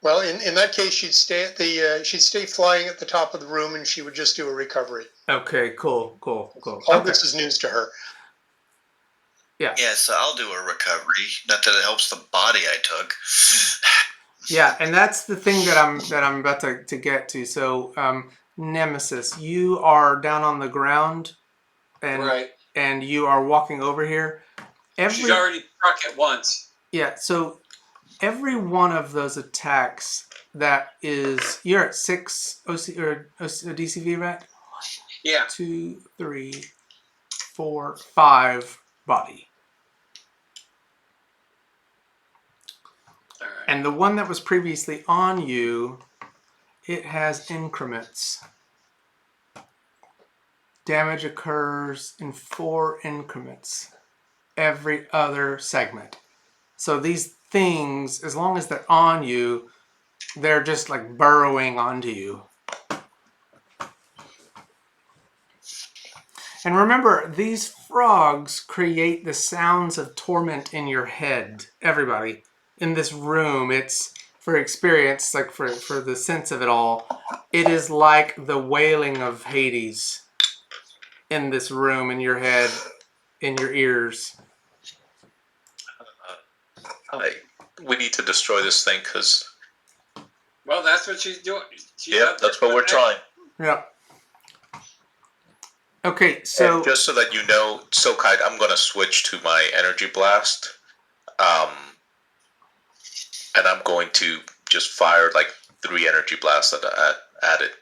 Well, in that case, she'd stay flying at the top of the room, and she would just do a recovery. Okay, cool. All Okay. this is news to her. Yeah. Yeah, so I'll do a recovery. Not that it helps the body I took. Yeah, and that's the thing that I'm about to get to. So, Nemesis, you are down on the ground, and Right. and you are walking over here. She's already struck it once. Yeah. So every one of those attacks that is, you're at 6 OC or DCV, right? Yeah. 2, 3, 4, 5 body. All right. And the one that was previously on you, it has increments. Damage occurs in 4 increments every other segment. So these things, as long as they're on you, they're just like burrowing onto you. And remember, these frogs create the sounds of torment in your head. Everybody in this room, it's for experience, like for the sense of it all, it is like the wailing of Hades in this room, in your head, in your ears. We need to destroy this thing because. Well, that's what she's doing. Yep, that's what we're trying. Yep. Okay, so And just so that you know, Silkite, I'm going to switch to my energy blast, and I'm going to just fire like 3 energy blasts at it.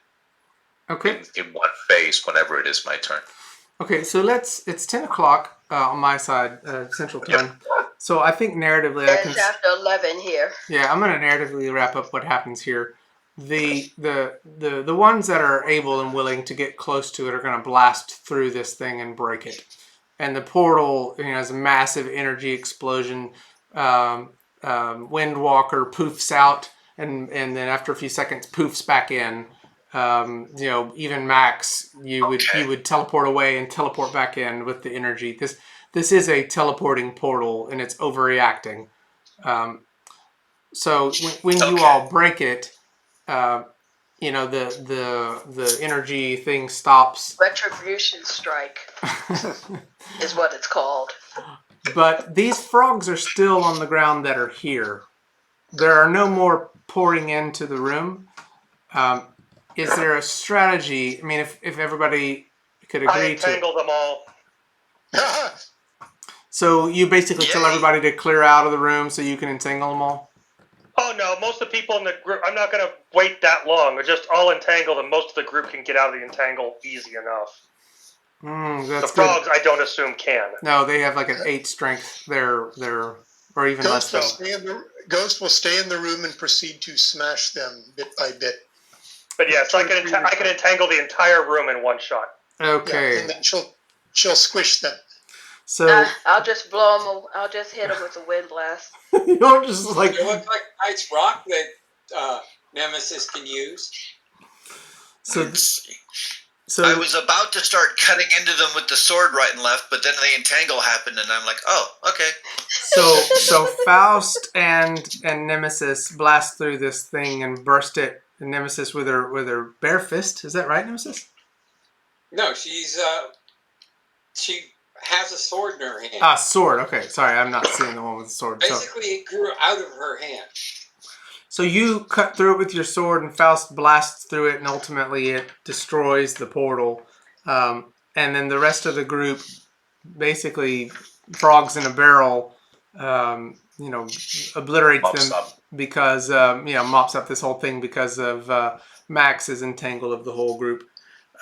Okay. In one phase, whenever it is my turn. Okay, so it's 10 o'clock on my side, Central Time. Yep. So I think narratively I can... It's after 11 here. Yeah, I'm going to narratively wrap up what happens here. The ones that are able and willing to get close to it are going to blast through this thing and break it. And the portal, has a massive energy explosion. Windwalker poofs out, and then after a few seconds poofs back in. Even Max, you would teleport away and teleport back in with the energy. This is a teleporting portal, and it's overreacting. So when you all break it, the energy thing stops. Retribution strike is what it's called. But these frogs are still on the ground that are here. There are no more pouring into the room. Is there a strategy? I mean, if everybody could agree I entangle them all. So you basically tell everybody to clear out of the room so you can entangle them all? Oh no, most of the people in the group, I'm not going to wait that long. I'll entangle them. Most of the group can get out of the entangle easy enough. That's the frogs, good. I don't assume can. No, they have like an 8 strength. They're or even Ghost less. Ghost will stay in the room and proceed to smash them bit by bit. But yeah, so I can entangle the entire room in one shot. Okay. Yeah, and then she'll squish them. So I'll just blow them. I'll just hit them with a wind blast. You're just like it looks like ice rock that Nemesis can use. So I was about to start cutting into them with the sword right and left, but then the entangle happened, and I'm like, oh, okay. So Faust and Nemesis blast through this thing and burst it. And Nemesis with her bare fist. Is that right, Nemesis? No, she has a sword in her hand. Sword. Okay, sorry, I'm not seeing the one with the sword. Basically, it grew out of her hand. So you cut through it with your sword, and Faust blasts through it, and ultimately it destroys the portal. And then the rest of the group, basically, frogs in a barrel, obliterates Mops them up. because mops up this whole thing because of Max's entangle of the whole group.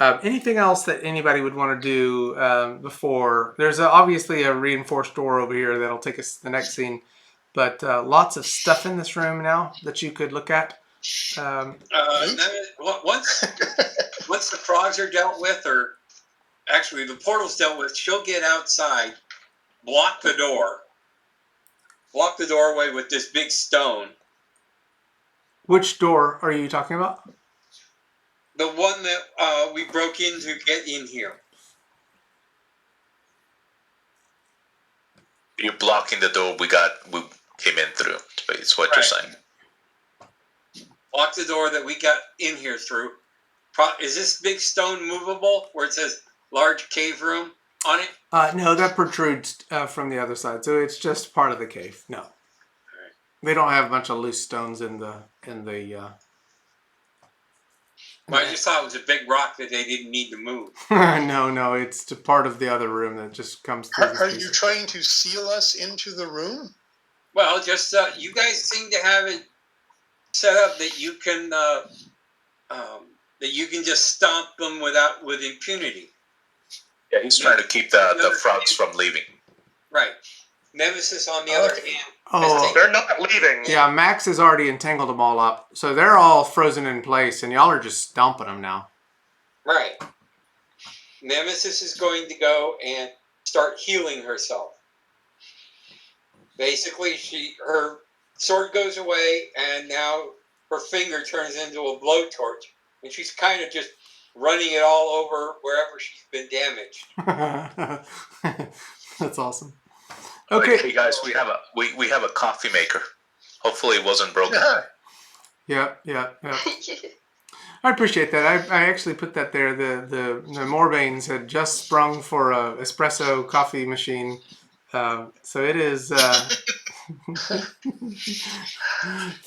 Anything else that anybody would want to do before? There's obviously a reinforced door over here that'll take us to the next scene. But lots of stuff in this room now that you could look at. Once the frogs are dealt with, or actually the portal's dealt with, she'll get outside, block the doorway with this big stone. Which door are you talking about? The one that we broke in to get in here. You're blocking the door we came in through. It's what you're saying. Lock the door that we got in here through. Is this big stone movable where it says large cave room on it? No, that protrudes from the other side, so it's just part of the cave. No, they don't have a bunch of loose stones in the. Well, I just thought it was a big rock that they didn't need to move. No, it's part of the other room that just comes through. Are you trying to seal us into the room? Well, just you guys seem to have it set up that you can just stomp them with impunity. Yeah, he's trying to keep the frogs from leaving. Right. Nemesis, on the other hand, they're not leaving. Yeah, Max has already entangled them all up, so they're all frozen in place, and y'all are just stomping them now. Right. Nemesis is going to go and start healing herself. Basically, her sword goes away, and now her finger turns into a blowtorch, and she's kind of just running it all over wherever she's been damaged. That's awesome. Okay, hey guys, we have a coffee maker. Hopefully, it wasn't broken. Yeah. I appreciate that. I actually put that there. The Morbanes had just sprung for a espresso coffee machine, so it is.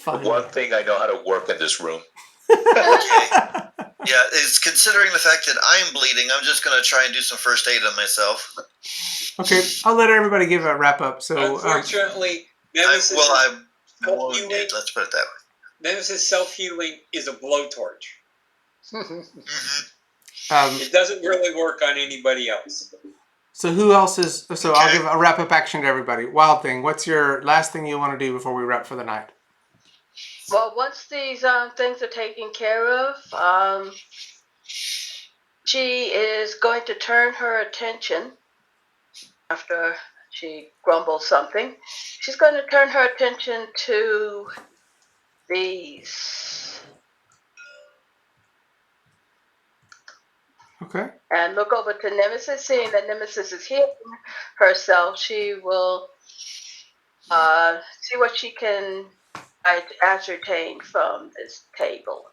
One thing I know how to work in this room. Okay. Yeah, it's considering the fact that I'm bleeding, I'm just going to try and do some first aid on myself. Okay, I'll let everybody give a wrap up. So, unfortunately, Nemesis. I'm wounded. Let's put it that way. Nemesis self-healing is a blowtorch. Mm-hmm. It doesn't really work on anybody else. So who else is? So okay. I'll give a wrap up action to everybody. Wildthing, what's your last thing you want to do before we wrap for the night? Well, once these things are taken care of, she is going to turn her attention after she grumbles something. She's going to turn her attention to these. Okay. And look over to Nemesis, seeing that Nemesis is healing herself. She will see what she can ascertain from this table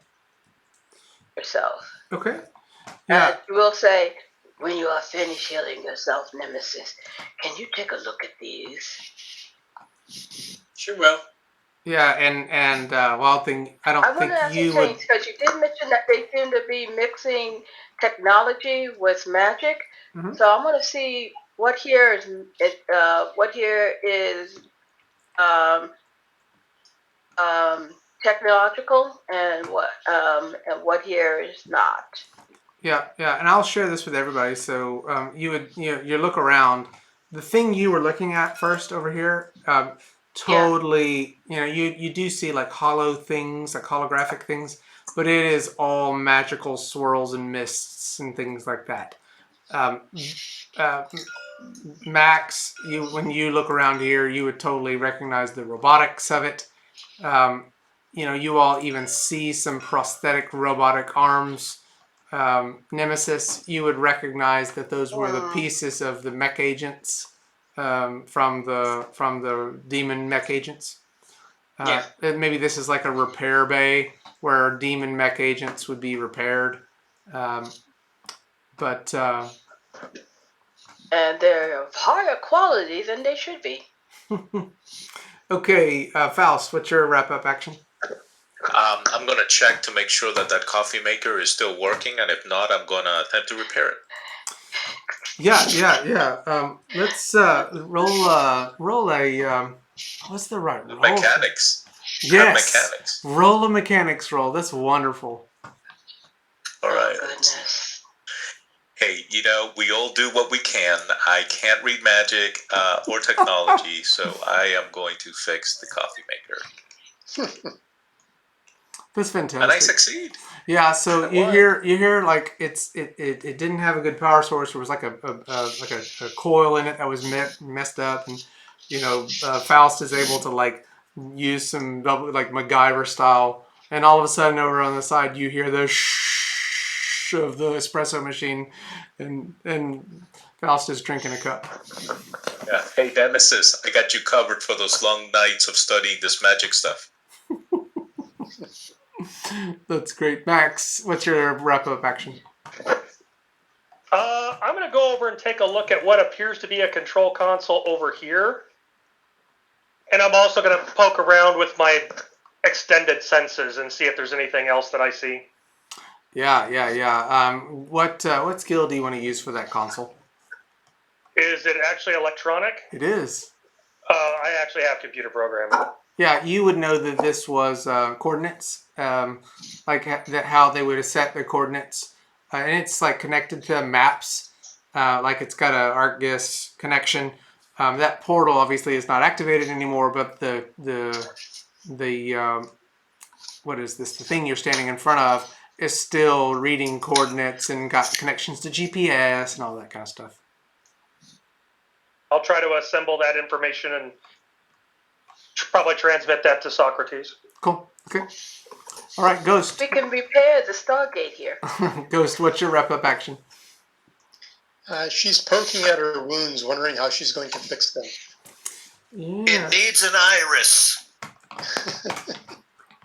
herself. Okay. Yeah. And she will say, when you are finished healing yourself, Nemesis, can you take a look at these? Sure will. Yeah, and Wildthing, I want to ascertain, because you did mention that they seem to be mixing technology with magic. Mm-hmm. So I want to see what here is technological and what here is not. Yeah, and I'll share this with everybody. So you look around. The thing you were looking at first over here, totally, you do see like hollow things, like holographic things, but it is all magical swirls and mists and things like that. Max, when you look around here, you would totally recognize the robotics of it. You all even see some prosthetic robotic arms. Nemesis, you would recognize that those were the pieces of the mech agents from the demon mech agents. Maybe this is like a repair bay where demon mech agents would be repaired. And they're of higher quality than they should be. Okay, Faust, what's your wrap-up action? I'm going to check to make sure that coffee maker is still working, and if not, I'm going to attempt to repair it. Yeah. Let's roll a what's the right roll? Mechanics. Yes. Mechanics. Roll a mechanics roll. That's wonderful. All right. Oh, goodness. Hey, we all do what we can. I can't read magic or technology, so I am going to fix the coffee maker. That's fantastic. And I succeed. Yeah, so you hear like it didn't have a good power source. There was like a coil in it that was messed up, and Faust is able to like use some like MacGyver style, and all of a sudden over on the side you hear the shh of the espresso machine, and Faust is drinking a cup. Yeah. Hey, Nemesis, I got you covered for those long nights of studying this magic stuff. That's great. Max, what's your wrap-up action? I'm going to go over and take a look at what appears to be a control console over here. And I'm also going to poke around with my extended senses and see if there's anything else that I see. Yeah. What skill do you want to use for that console? Is it actually electronic? It is. I actually have computer programming. Yeah, you would know that this was coordinates, that how they would have set the coordinates, and it's like connected to maps, like it's got a ArcGIS connection. That portal obviously is not activated anymore, but the what is this? The thing you're standing in front of is still reading coordinates and got connections to GPS and all that kind of stuff. I'll try to assemble that information and probably transmit that to Socrates. Cool. Okay. All right, Ghost. We can repair the Stargate here. Ghost, what's your wrap-up action? She's poking at her wounds, wondering how she's going to fix them. Yeah. It needs an iris.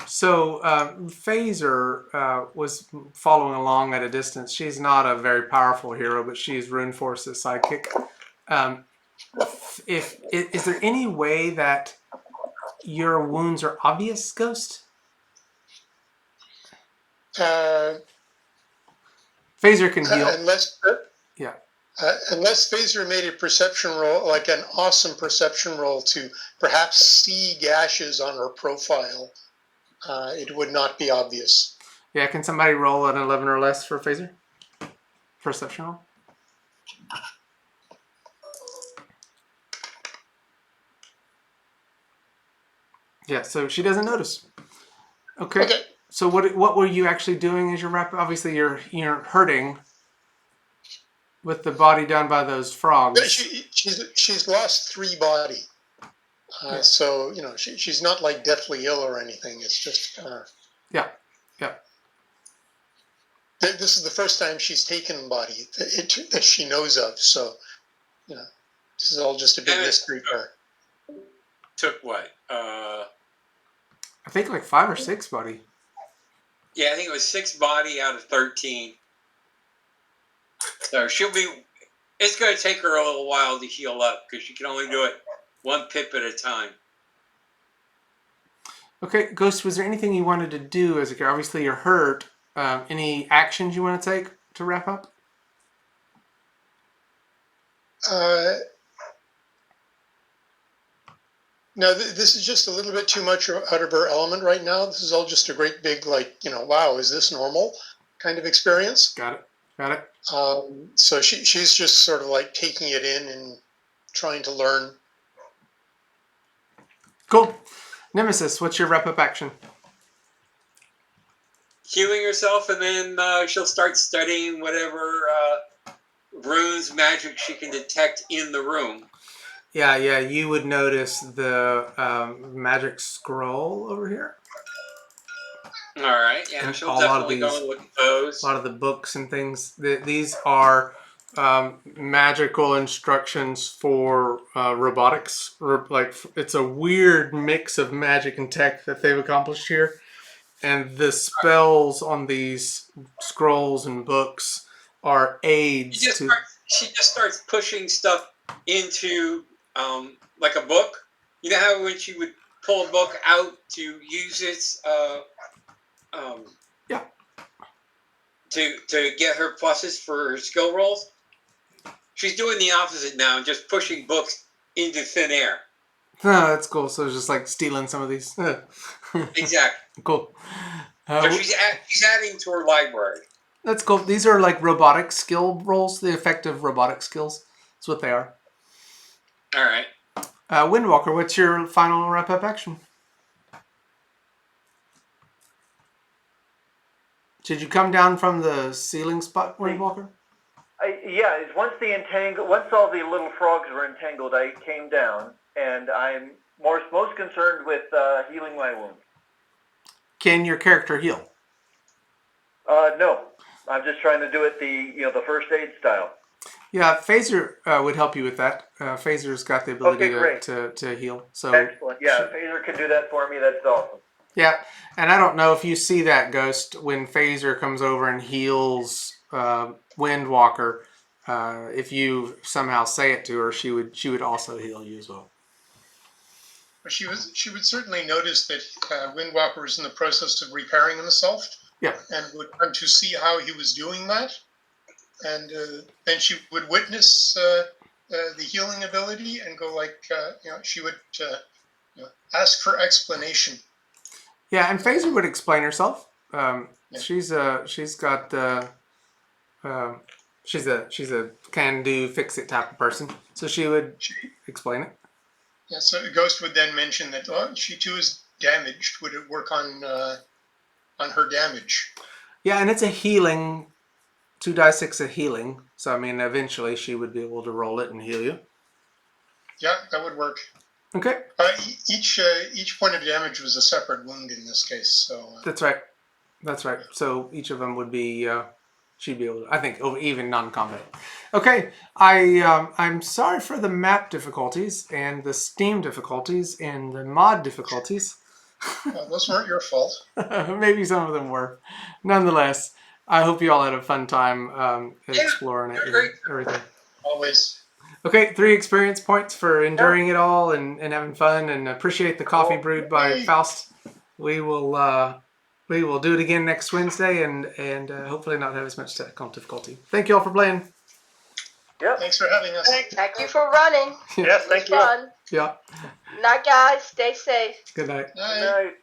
So Phaser was following along at a distance. She's not a very powerful hero, but she's Runeforce's sidekick. Is there any way that your wounds are obvious, Ghost? Phaser can heal. Unless Phaser made a perception roll, like an awesome perception roll, to perhaps see gashes on her profile, it would not be obvious. Yeah, can somebody roll an 11 or less for Phaser? Perception roll? Yeah, so she doesn't notice. Okay. So what were you actually doing as your wrap? Obviously, you're hurting with the body down by those frogs. She's lost 3 body, so she's not like deathly ill or anything. It's just yeah. This is the first time she's taken body that she knows of. So this is all just a big mystery to her. Took what? I think like 5 or 6 body. Yeah, I think it was 6 body out of 13. So it's going to take her a little while to heal up because she can only do it 1 pip at a time. Okay, Ghost, was there anything you wanted to do as a character? Obviously, you're hurt. Any actions you want to take to wrap up? No, this is just a little bit too much out of her element right now. This is all just a great big, wow, is this normal kind of experience? Got it. So she's just sort of like taking it in and trying to learn. Cool. Nemesis, what's your wrap-up action? Healing herself, and then she'll start studying whatever runes, magic she can detect in the room. Yeah, you would notice the magic scroll over here. All right, yeah, and she'll definitely go and look at those. A lot of the books and things. These are magical instructions for robotics. It's a weird mix of magic and tech that they've accomplished here. And the spells on these scrolls and books are aids to... She just starts pushing stuff into, like a book. You know how when she would pull a book out to use its... To get her pluses for her skill rolls? She's doing the opposite now, just pushing books into thin air. Oh, that's cool. So it's just like stealing some of these. Exactly. Cool. So she's adding to her library. That's cool. These are like robotic skill rolls, the effective robotic skills. That's what they are. All right. Windwalker, what's your final wrap-up action? Did you come down from the ceiling spot, Windwalker? Once all the little frogs were entangled, I came down, and I'm most concerned with healing my wounds. Can your character heal? No, I'm just trying to do it the first aid style. Yeah, Phaser would help you with that. Phaser's got the ability Okay, great. to heal. So Excellent. Yeah, Phaser can do that for me. That's awesome. yeah, and I don't know if you see that, Ghost, when Phaser comes over and heals Windwalker. If you somehow say it to her, she would also heal you as well. She would certainly notice that Windwalker was in the process of repairing himself. Yeah. And would want to see how he was doing that, and then she would witness the healing ability and go like, she would ask for explanation. Yeah, and Phaser would explain herself. Yeah. She's got she's a can do fix it type of person, so she would explain it. Yeah, so Ghost would then mention that she too is damaged. Would it work on her damage? Yeah, and it's a healing, 2d6 of healing. So I mean, eventually she would be able to roll it and heal you. Yeah, that would work. Okay. Each point of damage was a separate wound in this case. So That's right. That's right. So each of them would be she'd be able to, I think, even non-combat. Okay, I'm sorry for the map difficulties and the Steam difficulties and the mod difficulties. those weren't your fault. Maybe some of them were. Nonetheless, I hope you all had a fun time exploring it and everything. Always. Okay, 3 experience points for enduring it all and having fun, and appreciate the coffee brewed by Faust. We will do it again next Wednesday and hopefully not have as much technical difficulty. Thank you all for playing. Yep. Thanks for having us. Thank you for running. Yes, thank you. Fun. Yeah. Night, guys. Stay safe. Good night. Bye. Good night.